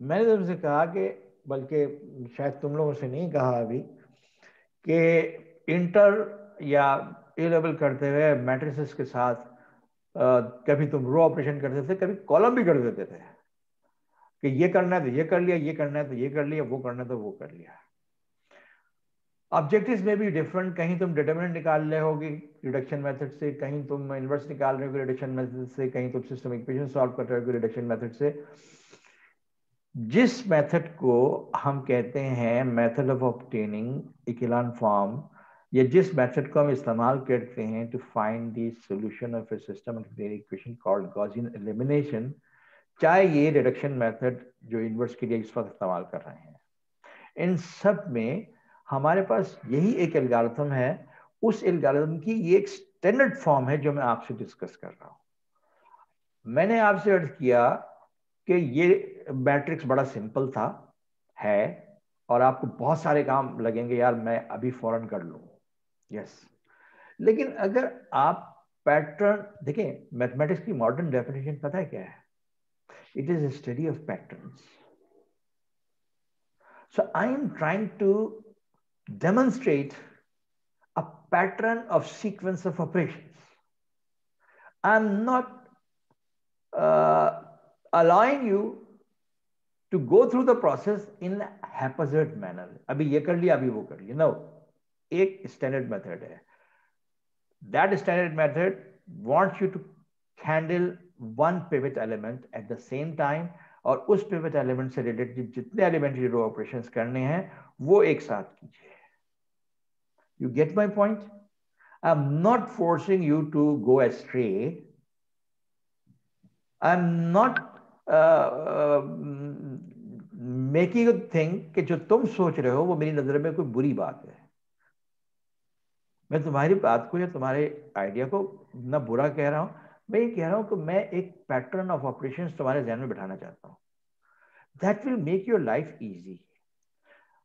A: मैंने तुमसे कहा कि, बल्कि शायद तुम लोगों से नहीं कहा अभी, कि इंटर या ए लेवल करते हुए मैट्रिसेस के साथ कभी तुम रो ऑपरेशन करते थे, कभी कॉलम भी कर देते थे कि ये करना है तो ये कर लिया, ये करना है तो ये कर लिया, वो करना है तो वो कर लिया। ऑब्जेक्टिव्स में भी डिफरेंट, कहीं तुम डिटरमिनेंट निकाल रहे होगे रिडक्शन मेथड से, कहीं तुम इनवर्स निकाल रहे हो रिडक्शन मेथड से, कहीं तुम सिस्टम इक्वेशन सॉल्व कर रहे हो रिडक्शन मेथड से। जिस मेथड को हम कहते हैं method of obtaining echelon form, या जिस मेथड को हम इस्तेमाल करते हैं to find the solution of a system equation called Gaussian elimination, चाहे ये रिडक्शन मेथड जो इनवर्स के लिए इस वक्त इस्तेमाल कर रहे हैं, इन सब में हमारे पास यही एक एल्गोरिथम है। उस एल्गोरिथम की ये एक स्टैंडर्ड फॉर्म है जो मैं आपसे डिस्कस कर रहा हूं। मैंने आपसे अर्ज किया कि ये मैट्रिक्स बड़ा सिंपल था, है, और आपको बहुत सारे काम लगेंगे, यार मैं अभी फौरन कर लूं, यस। लेकिन अगर आप पैटर्न देखें, मैथमेटिक्स की मॉडर्न डेफिनेशन पता है क्या है? It is a study of patterns. So I am trying to demonstrate a pattern of sequence of operations. I'm not allowing you to go through the process in haphazard manner. अभी ये कर लिया, अभी वो कर लिया। No, एक standard method है. That standard method wants you to handle one pivot element at the same time, और उस पिवट एलिमेंट से रिलेटेड जितने एलिमेंट्री रो ऑपरेशंस करने हैं वो एक साथ कीजिए। You get my point? I am not forcing you to go astray, I am not making you think कि जो तुम सोच रहे हो वो मेरी नजर में कोई बुरी बात है। मैं तुम्हारी बात को या तुम्हारे आइडिया को ना बुरा कह रहा हूं, मैं ये कह रहा हूं कि मैं एक पैटर्न ऑफ ऑपरेशंस तुम्हारे ध्यान में बिठाना चाहता हूं। That will make your life easy.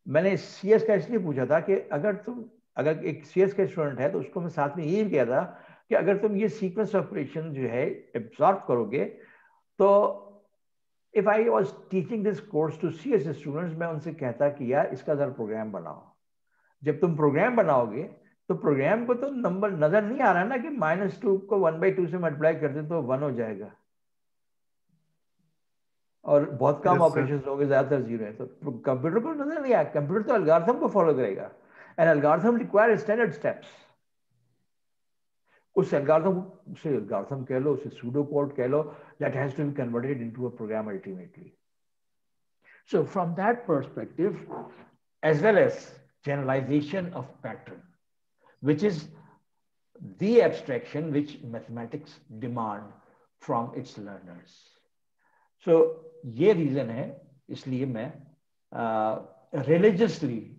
A: मैंने सीएस का इसलिए पूछा था कि अगर एक सीएस का स्टूडेंट है तो उसको मैं साथ में ये भी किया था कि अगर तुम ये सीक्वेंस ऑपरेशन जो है एब्जॉर्ब करोगे, तो if I was teaching this course to CS students, मैं उनसे कहता कि यार इसका जरा प्रोग्राम बनाओ। जब तुम प्रोग्राम बनाओगे तो प्रोग्राम को तो नंबर नजर नहीं आ रहा ना कि -2 को 1/2 से मल्टीप्लाई कर दे तो 1 हो जाएगा, और बहुत कम ऑपरेशंस होंगे, ज्यादातर 0 है। तो कंप्यूटर को नजर नहीं आया, कंप्यूटर तो एल्गोरिथम को फॉलो करेगा, and algorithm require standard steps. उस एल्गोरिथम से एल्गोरिथम कह लो, उसे सूडो कोड कह लो, that has to be converted into a program ultimately. So from that perspective, as well as generalization of pattern, which is the abstraction which mathematics demand from its learners. So ये reason है, इसलिए मैं religiously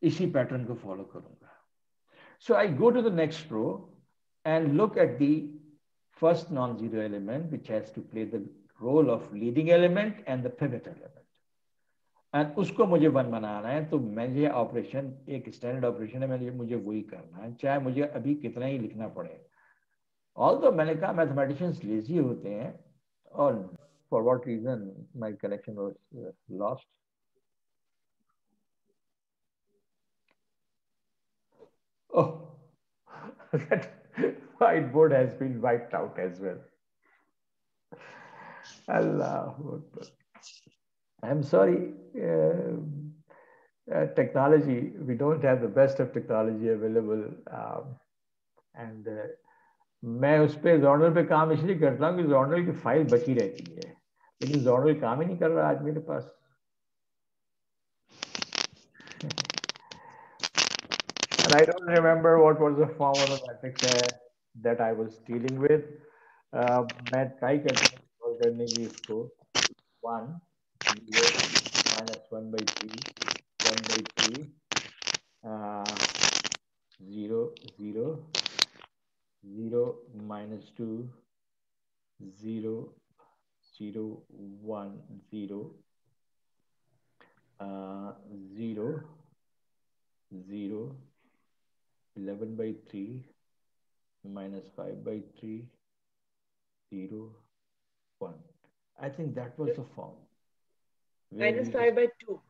A: इसी pattern को follow करूंगा। So I go to the next row and look at the first non zero element which has to play the role of leading element and the pivot element, and उसको मुझे 1 बनाना है। तो मुझे operation एक standard operation है, मुझे वही करना है, चाहे मुझे अभी कितना ही लिखना पड़े। ऑल्दो मैंने कहा मैथमेटिशियंस लेजी होते हैं, और for what reason my connection was lost? Oh, that whiteboard has been wiped out as well. Allah, I'm sorry. Technology, we don't have the best of technology available, and मैं उस पर journal पे काम इसलिए करता हूँ कि जर्नल की फाइल बची रहती है, लेकिन जर्नल काम ही नहीं कर रहा आज मेरे पास। And I don't remember what was the form of the matrix that I was dealing with. मैं ट्राई करने की इसको 1 -1/3 1/3 0, 0, 0, -2, 0, 0, 1, 0, 0, 0, 11 by 3, -5 by 3, 0, 1. I think that was the form.
C: -5 by 2.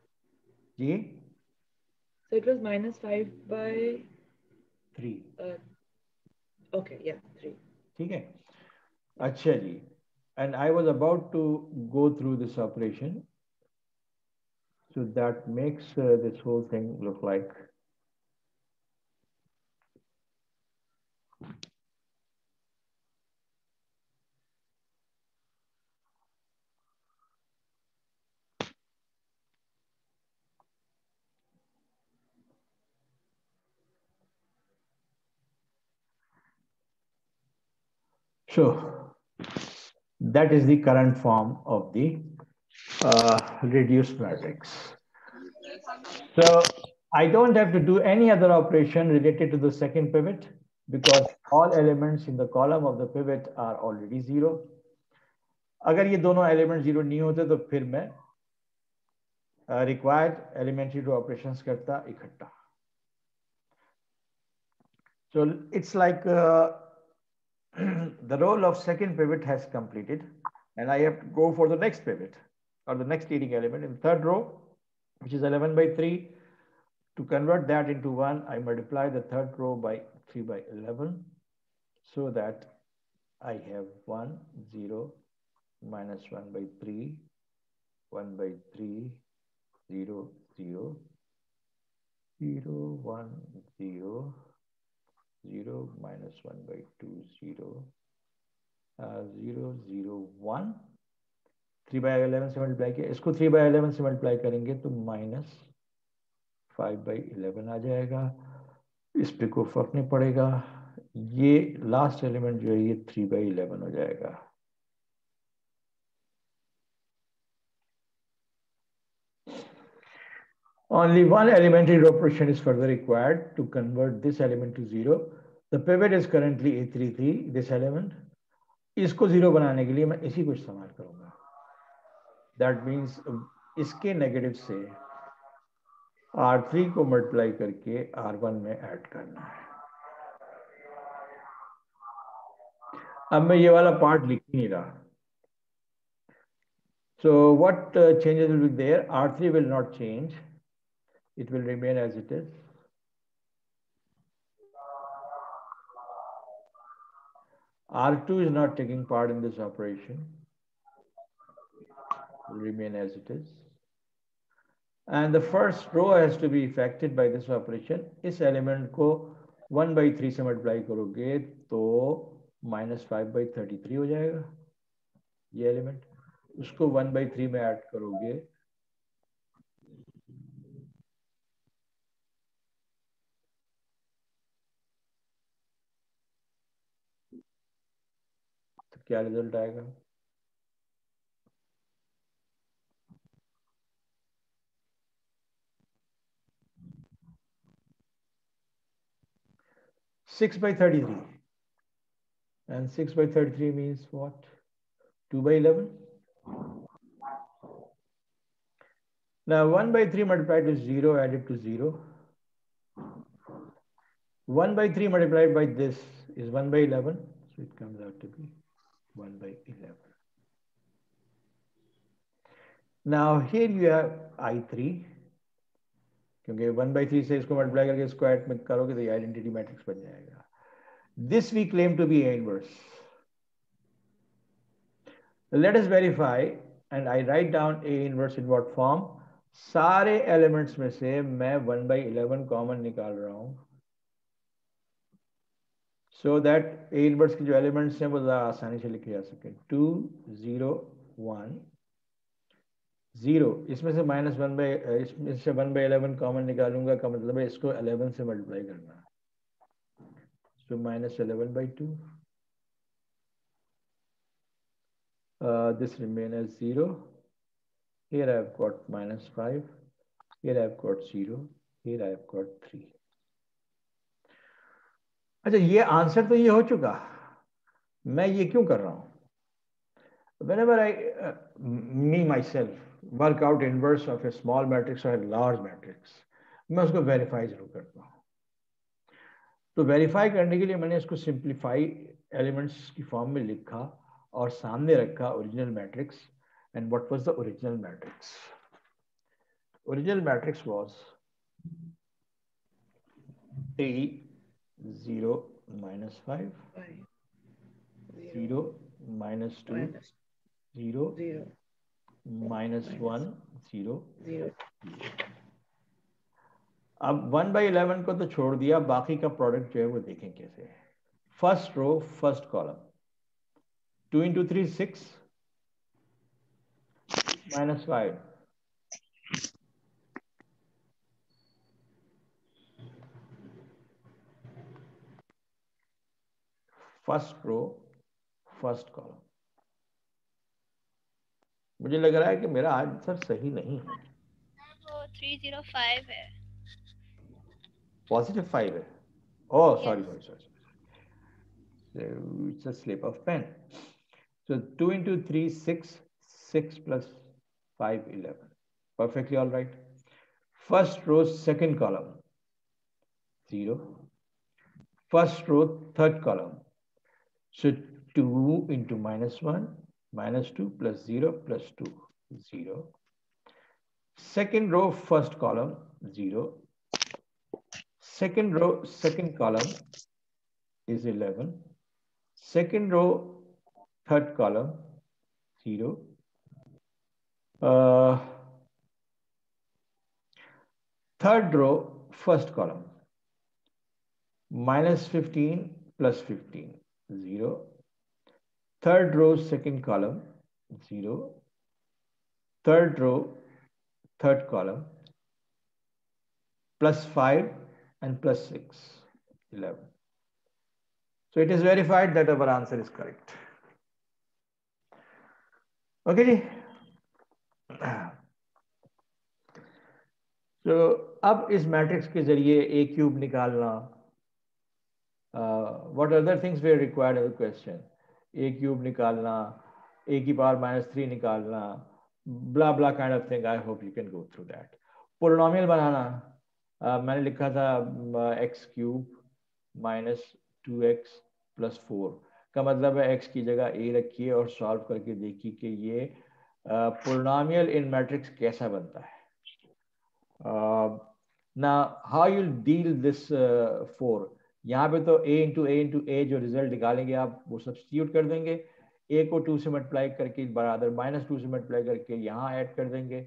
A: Yeah?
C: So it was -5 by
A: 3.
C: Okay, yeah, 3.
A: Okay. Acha ji. And I was about to go through this operation. So that makes this whole thing look like so. That is the current form of the reduced matrix. So I don't have to do any other operation related to the second pivot because all elements in the column of the pivot are already 0. अगर ये दोनों element 0 नहीं होते तो फिर मैं required elementary row operations करता इकट्ठा. So it's like the role of second pivot has completed and I have to go for the next pivot or the next leading element in the third row, which is 11 by 3. To convert that into 1, I multiply the third row by 3 by 11 so that I have 1, 0, -1 by 3, 1 by 3, 0, 0, 0, 1, 0, 0, -1 by 2, 0, 0, 0, 1. 3 by 11 से multiply किया, इसको 3 by 11 से multiply करेंगे तो -5 by 11 आ जाएगा. इस पे कोई फर्क नहीं पड़ेगा. ये लास्ट एलिमेंट जो है ये 3 by 11 हो जाएगा. Only one elementary operation is further required to convert this element to 0. The pivot is currently A33, this element. इसको 0 बनाने के लिए मैं इसी को इस्तेमाल करूंगा. That means इसके नेगेटिव से R3 को मल्टीप्लाई करके R1 में ऐड करना है. अब मैं ये वाला पार्ट लिख नहीं रहा. So what changes will be there? R3 will not change. It will remain as it is. R2 is not taking part in this operation. Will remain as it is. And the first row has to be affected by this operation. इस element को 1 by 3 से multiply करोगे तो -5 by 33 हो जाएगा. ये element. उसको 1 by 3 में add करोगे तो क्या रिजल्ट आएगा? Six by 33. And 6 by 33 means what? 2 by 11. Now 1 by 3 multiplied to 0 added to 0. 1 by 3 multiplied by this is 1 by 11. So it comes out to be 1 by 11. Now here you have I3. क्योंकि 1 by 3 से इसको multiply करके square में करोगे तो ये identity matrix बन जाएगा. This we claim to be A inverse. Let us verify and I write down A inverse in what form? सारे एलिमेंट्स में से मैं 1 by 11 कॉमन निकाल रहा हूं so that A inverse के जो एलिमेंट्स हैं वो ज़्यादा आसानी से लिखे जा सके. 2, 0, 1, 0. इसमें से इसमें से 1 by 11 कॉमन निकालूंगा का मतलब है इसको 11 से मल्टीप्लाई करना. So -11 by 2. This remain as 0. Here I've got -5. Here I've got 0. Here I have got 3. अच्छा, ये आंसर तो ये हो चुका, मैं ये क्यों कर रहा हूं? Whenever I me myself work out inverse of a small matrix or a large matrix, मैं उसको वेरीफाई जरूर करता हूँ. तो वेरीफाई करने के लिए मैंने इसको सिंप्लीफाई एलिमेंट्स की फॉर्म में लिखा और सामने रखा original matrix. And what was the original matrix? Original matrix was A 0 minus 5, 0 minus 2, 0 minus 1, 0. अब 1/11 को तो छोड़ दिया, बाकी का प्रोडक्ट जो है वो देखें कैसे है. First row first column, 2 into 3 6 minus 5. First row first column. मुझे लग रहा है कि मेरा आंसर सही नहीं है.
D: वो 305 है.
A: पॉजिटिव 5 है. ओह
D: Yes.
A: sorry. It's a slip of pen. So 2 into 3 6, 6 plus 5 11. Perfectly all right. First row second column 0. First row third column. So 2 into minus 1 minus 2 plus 0 plus 2 0. Second row first column 0. Second row second column is 11. Second row third column 0. Third row first column minus 15 plus 15 0. Third row second column 0. Third row third column plus 5 and plus 6 11. So it is verified that our answer is correct. Okay जी. तो अब इस matrix के जरिए A cube निकालना, what other things they required in the question, A cube निकालना, A की power -3 निकालना, blah blah kind of thing. I hope you can go through that. Polynomial बनाना, मैंने लिखा था x cube minus 2x plus 4 का मतलब है एक्स की जगह ए रखिए और सॉल्व करके देखिए कि ये पोलिनोमियल इन मैट्रिक्स कैसा बनता है. Now how you'll deal this 4, यहाँ पे तो a into a जो रिजल्ट निकालेंगे आप वो सब्स्टिट्यूट कर देंगे, a को 2 से मल्टीप्लाई करके बराबर -2 से मल्टीप्लाई करके यहाँ ऐड कर देंगे.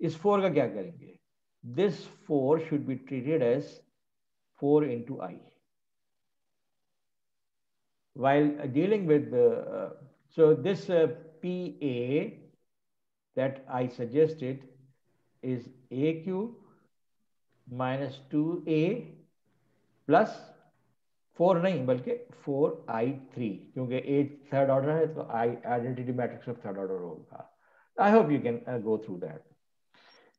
A: इस 4 का क्या करेंगे? This 4 should be treated as 4 into I. While dealing with so this PA that I suggested is a cube minus 2a plus 4 नहीं बल्कि 4i3, क्योंकि a थर्ड ऑर्डर है तो I identity matrix of third order होगा. I hope you can go through that.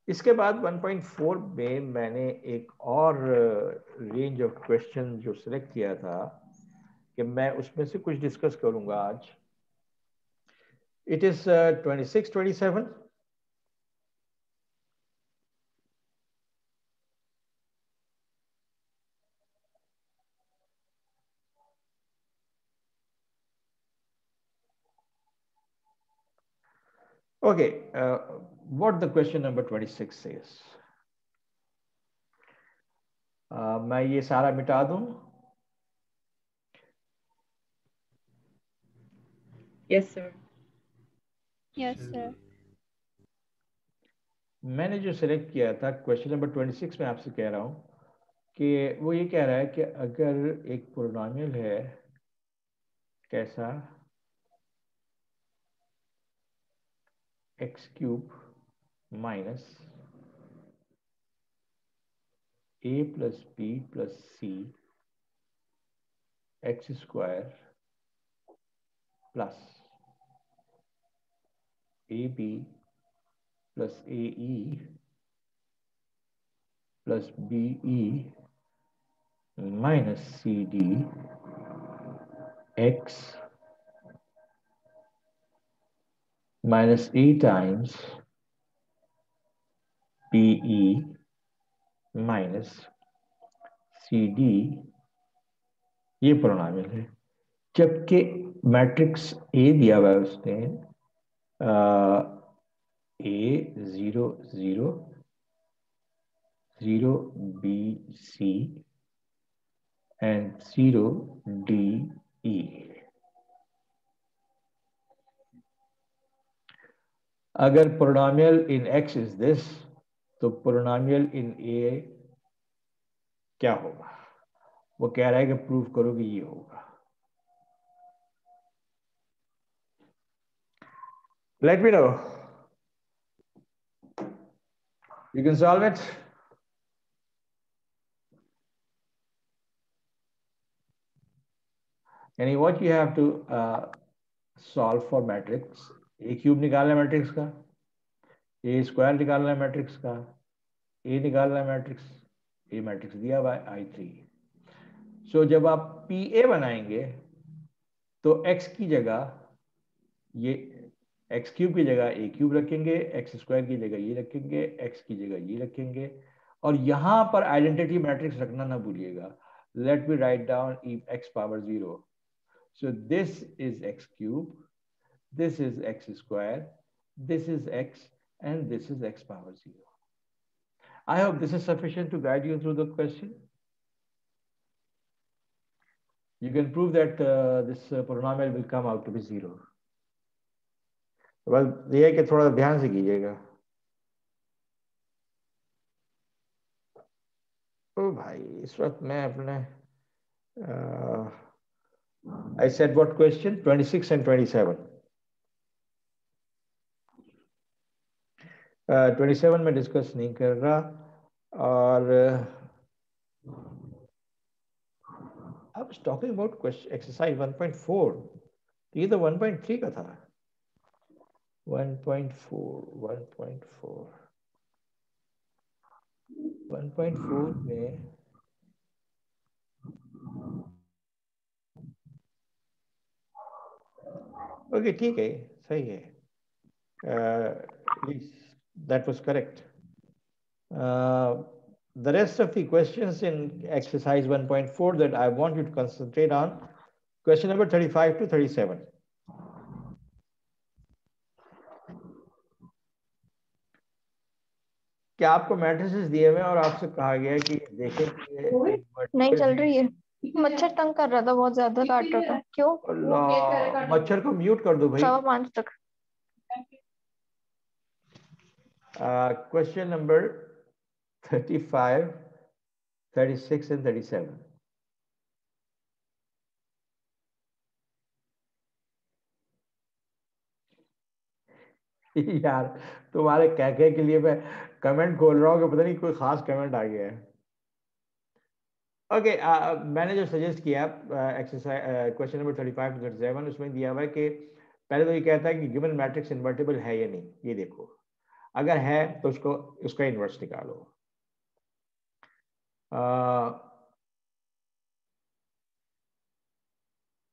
A: इसके बाद 1.4 में मैंने एक और रेंज ऑफ क्वेश्चन जो सिलेक्ट किया था कि मैं उसमें से कुछ डिस्कस करूंगा आज. It is 26 27. Okay, what the question number 26 says. मैं ये सारा मिटा दूं?
C: Yes, sir.
D: Yes, sir.
A: मैंने जो सिलेक्ट किया था क्वेश्चन नंबर 26 में आपसे कह रहा हूं कि वो ये कह रहा है कि अगर एक पोलिनोमियल है कैसा x cube minus a plus b plus c x square plus a b plus a e plus BE minus CD X minus A times BE minus CD, ये पोलिनोमियल है। जबकि मैट्रिक्स ए दिया हुआ है उसने A 0 0 0 BC and 0 DE। अगर polynomial in X is this, तो polynomial in A क्या होगा? वो कह रहा है कि प्रूव करो कि ये होगा। Let me know. You can solve it. And what you have to solve for matrix, A cube निकालना है मैट्रिक्स का, A स्क्वायर निकालना है मैट्रिक्स का, A निकालना है मैट्रिक्स, A मैट्रिक्स दिया हुआ है I3। सो जब आप PA बनाएंगे तो X की जगह ये एक्स क्यूब की जगह ए क्यूब रखेंगे, एक्स स्क्वायर की जगह ये रखेंगे, एक्स की जगह ये रखेंगे, और यहां पर आइडेंटिटी मैट्रिक्स रखना ना भूलिएगा। Let me write down x power 0। So this is x cube, this is x square, this is x, and this is x power 0. I hope this is sufficient to guide you through the question. You can prove that this polynomial will come out to be 0. बस ये है कि थोड़ा ध्यान से कीजिएगा। ओ भाई, इस वक्त मैं अपने I said what question? 26 and 27. 27 में डिस्कस नहीं कर रहा, और I was talking about question exercise 1.4. ये तो 1.3 का था। 1.4 में ओके ठीक है, सही है। That was correct. The rest of the questions in exercise 1.4 that I want you to concentrate on, question number 35 to 37. क्या आपको मैट्रिसेस दिए हुए हैं और आपसे कहा गया है कि देखें कि
D: नहीं चल रही है, मच्छर तंग कर रहा था, बहुत ज्यादा काट रहा था। क्यों?
A: अल्लाह, मच्छर को म्यूट कर दो भाई।
D: 5:15 तक।
A: Question number 35, 36 and 37. यार तुम्हारे क्या के लिए मैं कमेंट खोल रहा हूँ कि पता नहीं कोई खास कमेंट आ गया है। ओके, मैंने जो सजेस्ट किया एक्सरसाइज क्वेश्चन नंबर 35 to 37, उसमें दिया हुआ है कि पहले तो ये कहता है कि गिवन मैट्रिक्स इन्वर्टिबल है या नहीं। ये देखो, अगर है तो उसका इन्वर्स निकालो।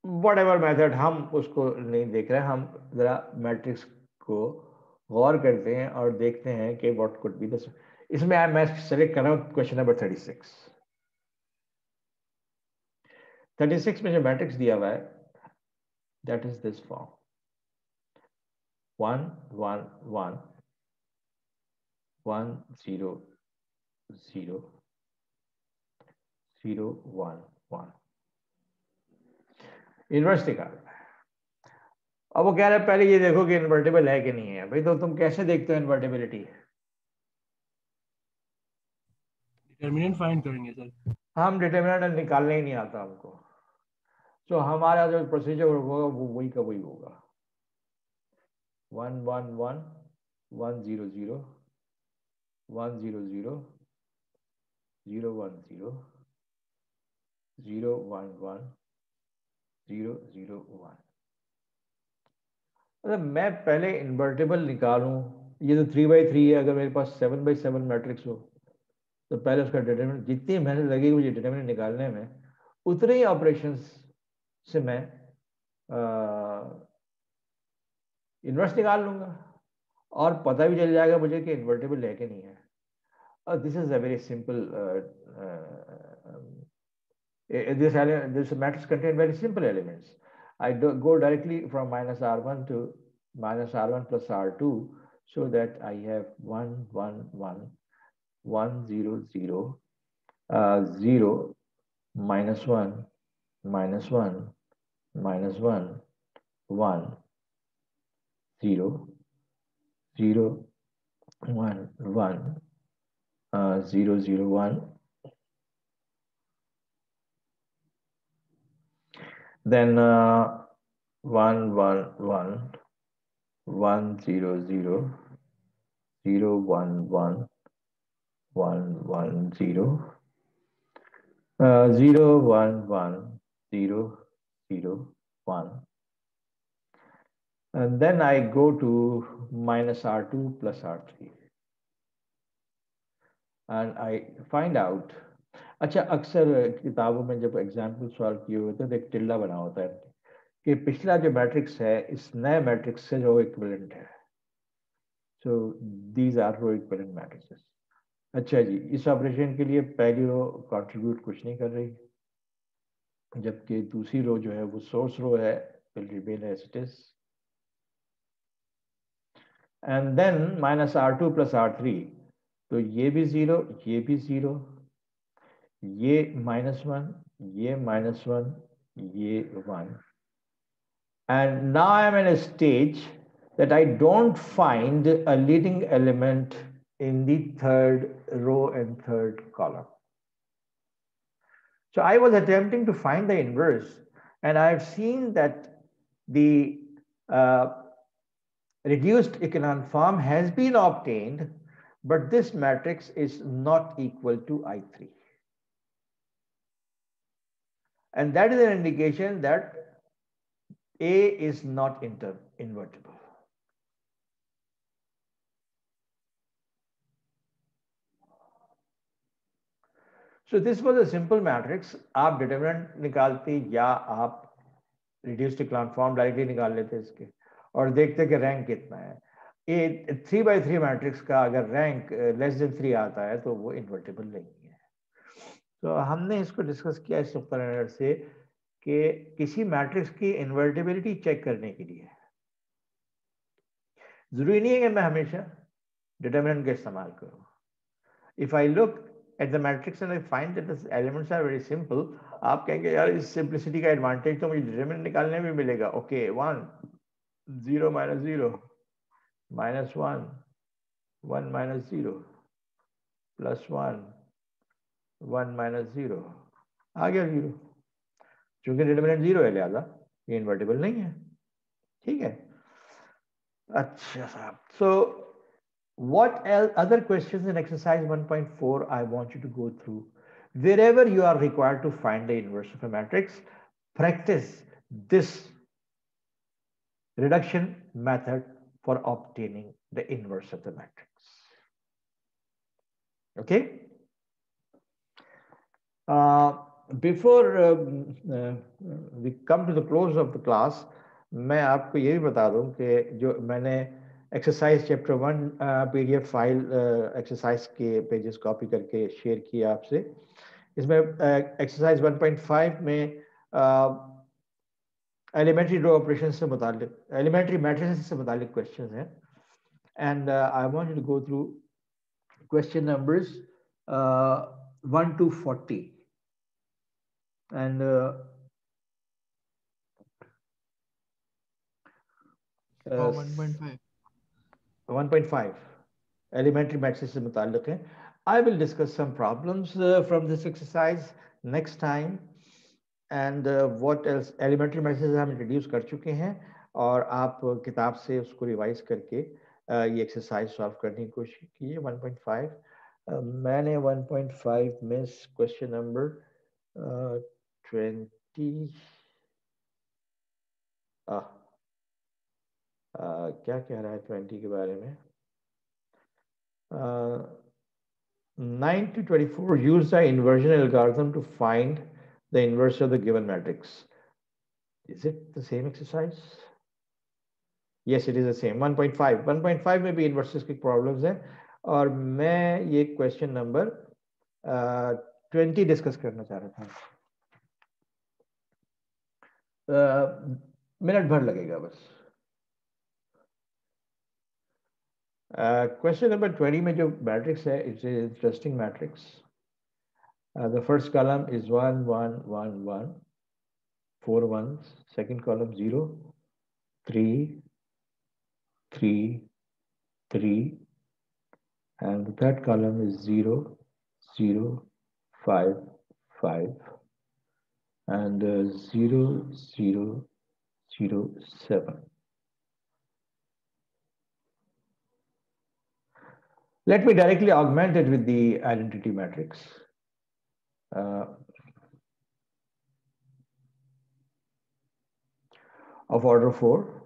A: व्हाटएवर मेथड, हम उसको नहीं देख रहे हैं, हम जरा मैट्रिक्स को गौर करते हैं और देखते हैं कि व्हाट कुड बी दिस। इसमें मैं सेलेक्ट कर रहा हूँ क्वेश्चन नंबर 36। 36 में जो मैट्रिक्स दिया हुआ है that is this form 1 1 1 1 0 0 0 1 1। Inverse निकाल। अब वो कह रहा है पहले ये देखो कि इन्वर्टिबल है कि नहीं है। भाई तो तुम कैसे देखते हो इन्वर्टिबिलिटी?
E: डिटरमिनेंट फाइंड करेंगे सर।
A: हम डिटरमिनेंट निकालने ही नहीं आता हमको। तो हमारा जो प्रोसीजर होगा वो वही का वही होगा। 1 1 1 1 0 0 1 0 0 0 1 0 0 1 1 0 0 1। मतलब मैं पहले इन्वर्टिबल निकालूं, ये तो 3 by 3 है। अगर मेरे पास 7 by 7 मैट्रिक्स हो तो पहले उसका डिटरमिनेंट, जितनी मेहनत लगेगी मुझे डिटरमिनेंट निकालने में, उतने ही ऑपरेशंस से मैं इन्वर्स निकाल लूंगा और पता भी चल जाएगा मुझे कि इन्वर्टेबल है कि नहीं है. This is a very simple. This matrix contain very simple elements. I go directly from minus R1 to minus R1 plus R2, so that I have 1, 1, 1, 1, 0, 0, 0, minus 1, minus 1, minus 1, 1, 0, 0, 1, 1, 0, 0, 1. Then 1, 1, 1, 1, 0, 0, 0, 1, 1, 1, 1, 0, 0, 1, 1, 0, 0, 1. And then I go to minus R2 plus R3. And I find out, अच्छा अक्सर किताबों में जब example solve किए होते हैं तो एक टिल्ला बना होता है कि पिछला जो मैट्रिक्स है इस नए मैट्रिक्स से जो इक्विवेलेंट है. So these are row equivalent matrices. अच्छा जी, इस ऑपरेशन के लिए पहली रो कंट्रीब्यूट कुछ नहीं कर रही, जबकि दूसरी रो जो है वो सोर्स रो है, will remain as it is. And then minus R2 plus R3, तो ये भी जीरो, ये भी जीरो, ये -1, ये -1, ये 1. And now I am in a stage that I don't find a leading element in the third row and third column. So I was attempting to find the inverse, and I have seen that the reduced echelon form has been obtained, but this matrix is not equal to I3. And that is an indication that A is not invertible. So this was a simple matrix. आप determinant निकालते या आप reduced इक्लान form directly निकाल लेते इसके और देखते कि रैंक कितना है. ये 3x3 मैट्रिक्स का अगर रैंक लेस देन 3 आता है तो वो इन्वर्टिबल नहीं है. तो हमने इसको डिस्कस किया इस नुक्ता से कि किसी मैट्रिक्स की इन्वर्टिबिलिटी चेक करने के लिए जरूरी नहीं है कि मैं हमेशा डिटरमिनेंट का इस्तेमाल करूं. If I look at the matrix and I find that the elements are very simple, आप कहेंगे यार इस सिंपलिसिटी का एडवांटेज तो मुझे डिटरमिनेंट निकालने में मिलेगा. Okay, 1, 0 minus 0, minus 1, 1 minus 0, plus 1, 1 minus 0, आ गया 0. चूंकि डिटरमिनेंट 0 है लिहाजा ये इन्वर्टिबल नहीं है. ठीक है, अच्छा साहब. सो what else, other questions in exercise 1.4 I want you to go through. Wherever you are required to find the inverse of a matrix, practice this reduction method for obtaining the inverse of the matrix. Okay. Before we come to the close of the class, मैं आपको ये भी बता दूं कि जो मैंने exercise chapter 1 PDF file exercise के पेजेस कॉपी करके शेयर किए आपसे. इसमें एक्सरसाइज 1.5 में एलिमेंट्री रो ऑपरेशन से मुतालिक, एलिमेंट्री मैट्रिसेस से मुतालिक क्वेश्चंस हैं. And I want you to go through question numbers 1 to 40. And 1.5 elementary matrices से मुताल्लिक़ हैं. I will discuss some problems from this exercise next time. And what else, elementary matrices हम introduce कर चुके हैं और आप किताब से उसको रिवाइज करके ये एक्सरसाइज सॉल्व करने की कोशिश कीजिए. 1.5 मैंने 1.5 में क्वेश्चन नंबर 20 क्या कह रहा है 20 के बारे में. 9 to 24, use the inversion algorithm to find the inverse of the given matrix. Is it the same exercise? Yes, it is the same. 1.5. 1.5 में भी inverses की problems हैं और मैं ये question number 20 डिस्कस करना चाह रहा था। मिनट भर लगेगा बस। Question number 20 में जो मैट्रिक्स है, it's an interesting matrix. The first column is 1, 1, 1, 1, 4 ones. Second column 0, 3, 3, 3, and the third column is 0, 0, 5, 5, and 0, 0, 0, 7. Let me directly augment it with the identity matrix. Of order 4.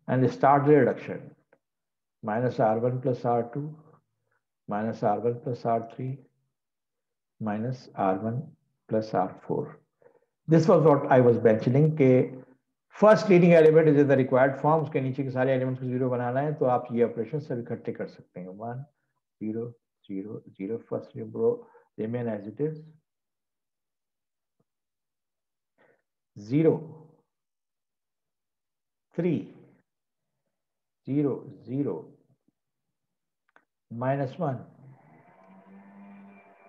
A: And start the reduction. Minus R1 plus R2, minus R1 plus R3, minus R1 plus R4. This was what I was mentioning कि first leading element is in the required form. उसके नीचे के सारे elements को 0 बनाना है तो आप ये ऑपरेशन सब इकट्ठे कर सकते हैं। 1, 0, 0, 0. First row remain as it is. 0, 3, 0, 0, minus 1,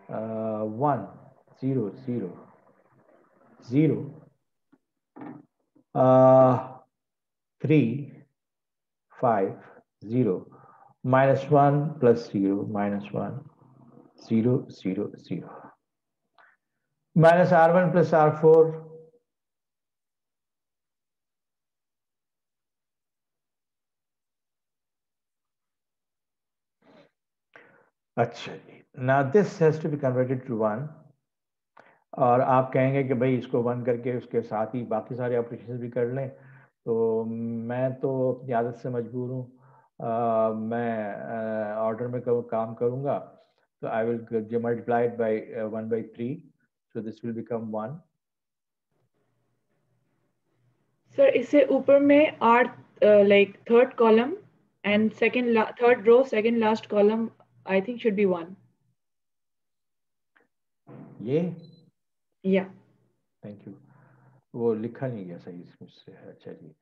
A: 1, 0, 0, 0, 3, 5, 0, minus 1 plus 0, minus 1, 0, 0, 0. Minus R1 plus R4, अच्छा जी, now this has to be converted to 1 और आप कहेंगे कि भाई इसको 1 करके उसके साथ ही बाकी सारे ऑपरेशंस भी कर लें, तो मैं तो अपनी आदत से मजबूर हूँ, मैं ऑर्डर में काम करूँगा, तो I will multiply it by 1 by 3, so this will become 1.
C: Sir, इससे ऊपर में R like third column and third row, second last column, I think should be 1.
A: ये?
C: Yeah.
A: Thank you. वो लिखा नहीं गया सही मुझसे। अच्छा जी,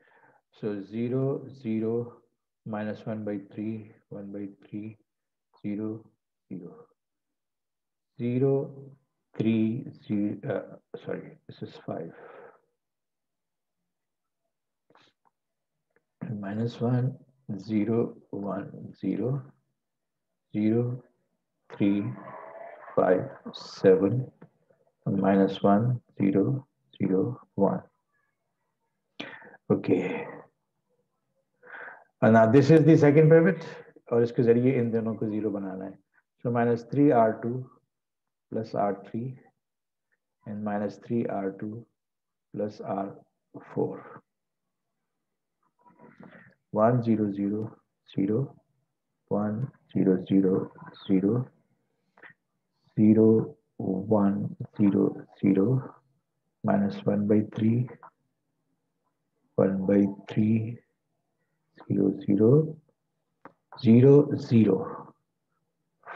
A: so 0, 0, minus 1 by 3, 1 by 3, 0, 0, 0, 3, 0, sorry, this is 5. Minus 1, 0, 1, 0, 0, 3, 5, 7, minus 1, 0, 0, 1. Okay. And now this is the second pivot और इसके जरिए इन दोनों को 0 बनाना है. So minus 3 R2 plus R3 and minus 3 R2 plus R4. 1, 0, 0, 0, 1, 0, 0, 0, 0, 1, 0, 0, minus 1 by 3, 1 by 3, 0, 0, 0, 0,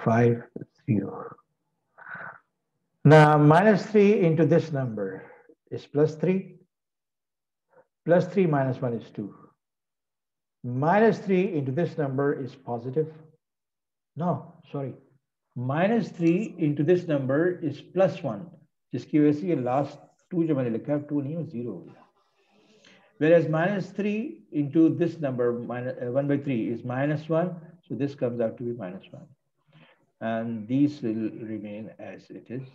A: 5, 0. Now minus 3 into this number is plus 3. Plus 3 minus 1 is 2. Minus 3 into this number is positive. No, sorry. Minus 3 into this number is plus 1. जिसकी वजह से ये last 2 जो मैंने लिखा है 2 नहीं 0 हो गया. Whereas minus 3 into this number, 1 by 3 is minus 1. So this comes out to be minus 1. And these will remain as it is.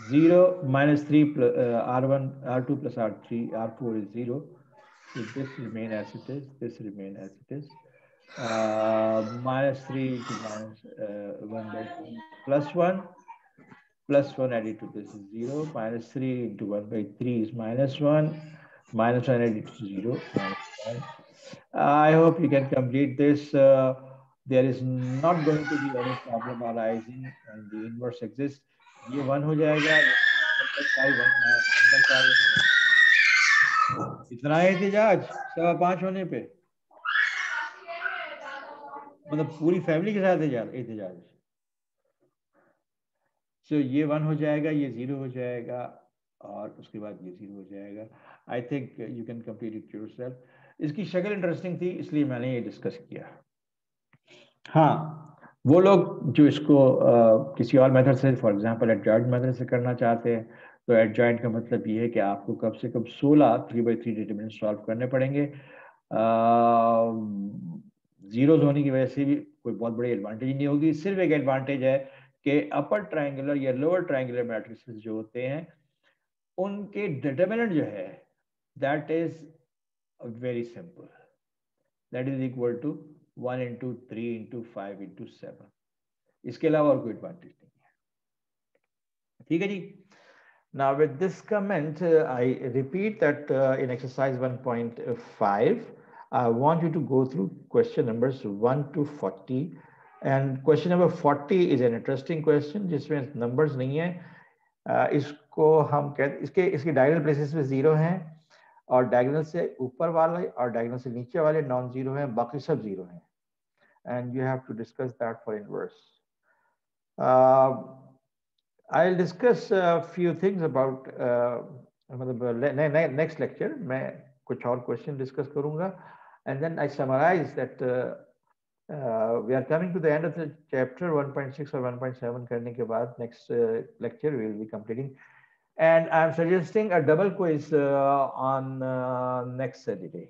A: 0, minus 3, R1, R2 plus R3, R4 is 0. So this remain as it is. This remain as it is. Minus 3 to minus 1 by plus 1. plus 1 added to this is 0, minus 3 into 1 by 3 is minus 1, minus 1 added to 0, minus 1. I hope you can complete this. There is not going to be any problem arising and the inverse exists. ये 1 हो जाएगा, 1/5 इतना है एहतिजाज 5:15 होने पे, मतलब पूरी family के साथ एहतिजाज। So ये 1 हो जाएगा, ये 0 हो जाएगा और उसके बाद ये 0 हो जाएगा। I think you can complete it yourself. इसकी शक्ल इंटरेस्टिंग थी इसलिए मैंने ये डिस्कस किया। हाँ, वो लोग जो इसको किसी और मेथड से, फॉर एग्जांपल एडजॉइंट मेथड से करना चाहते हैं, तो एडजॉइंट का मतलब ये है कि आपको कम से कम 16 3x3 डिटरमिनेंट सॉल्व करने पड़ेंगे। जीरोज होने की वजह से भी कोई बहुत बड़ी एडवांटेज नहीं होगी, सिर्फ एक एडवांटेज है कि अपर ट्रायंगुलर या लोअर ट्रायंगुलर मैट्रिसेस जो होते हैं उनके डिटरमिनेंट जो है that is very simple, that is equal to 1 into 3 into 5 into 7। इसके अलावा और कोई एडवांटेज नहीं है। ठीक है जी। Now with this comment, I repeat that in exercise 1.5, I want you to go through question numbers 1 to 40, and question number 40 is an interesting question जिसमें numbers नहीं है। इसको हम कहते इसके diagonal places में 0 हैं और diagonal से ऊपर वाले और diagonal से नीचे वाले नॉन जीरो हैं, बाकी सब 0 हैं, and you have to discuss that for inverse. I'll discuss a few things about next lecture मैं कुछ और question discuss करूँगा, and then I summarize that we are coming to the end of the chapter 1.6 or 1.7 करने के बाद next lecture we will be completing, and I'm suggesting a double quiz on next Saturday.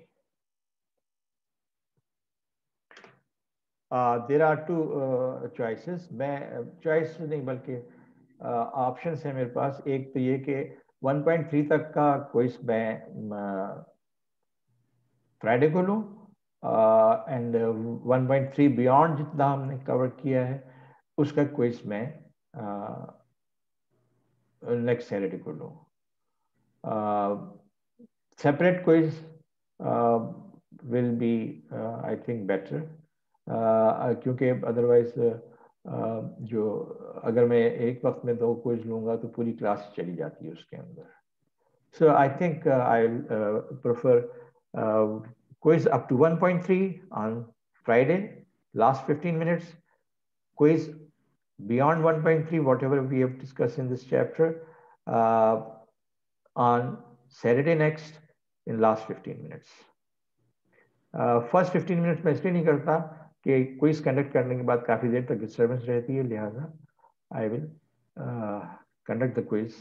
A: There are two choices. मैं choice नहीं बल्कि options है मेरे पास। एक तो ये कि 1.3 तक का क्विज मैं फ्राइडे को लूँ, एंड 1.3 बियॉन्ड जितना हमने कवर किया है उसका क्विज मैं नेक्स्ट सैटरडे को लूँ। Separate quiz will be I think better, क्योंकि अदरवाइज जो अगर मैं एक वक्त में 2 क्विज लूंगा तो पूरी क्लास चली जाती है उसके अंदर। So I think I prefer quiz up to 1.3 on Friday, last 15 minutes, quiz beyond 1.3 whatever we have discussed in this chapter on Saturday next in last 15 minutes. First 15 minutes में इसलिए नहीं करता कि क्विज कंडक्ट करने के बाद काफी देर तक डिस्टर्बेंस रहती है, लिहाजा I will conduct the quiz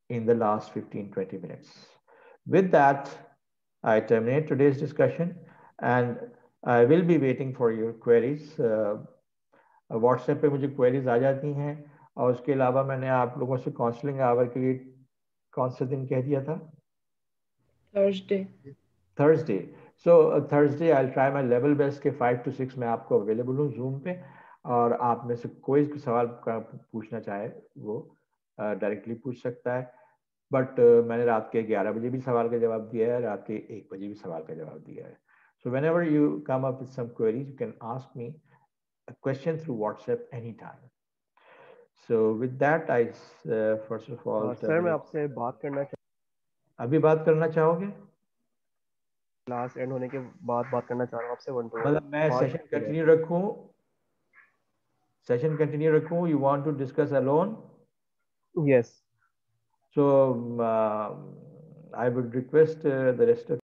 A: in the last 15-20 minutes. With that, I terminate today's discussion and I will be waiting for your queries. WhatsApp पे मुझे queries आ जाती हैं, और उसके अलावा मैंने आप लोगों से काउंसलिंग आवर के लिए कौन सा दिन कह दिया था? Thursday. So Thursday I'll try my level best के 5 to 6 मैं आपको अवेलेबल हूँ Zoom पे, और आप में से कोई सवाल पूछना चाहे वो डायरेक्टली पूछ सकता है। बट मैंने रात के 11 बजे भी सवाल का जवाब दिया है, रात के 1 बजे भी सवाल का जवाब दिया है। So whenever you come up with some queries, you can ask me a question through WhatsApp anytime. So with that, I first of all
I: sir मैं आपसे बात करना
A: अभी बात करना चाहोगे?
I: क्लास एंड होने के बाद बात करना चाह रहा हूँ आपसे 1 to 1।
A: मतलब मैं सेशन कंटिन्यू रखूं? सेशन कंटिन्यू रखूं? You want to discuss alone?
I: Yes.
A: So I would request the rest of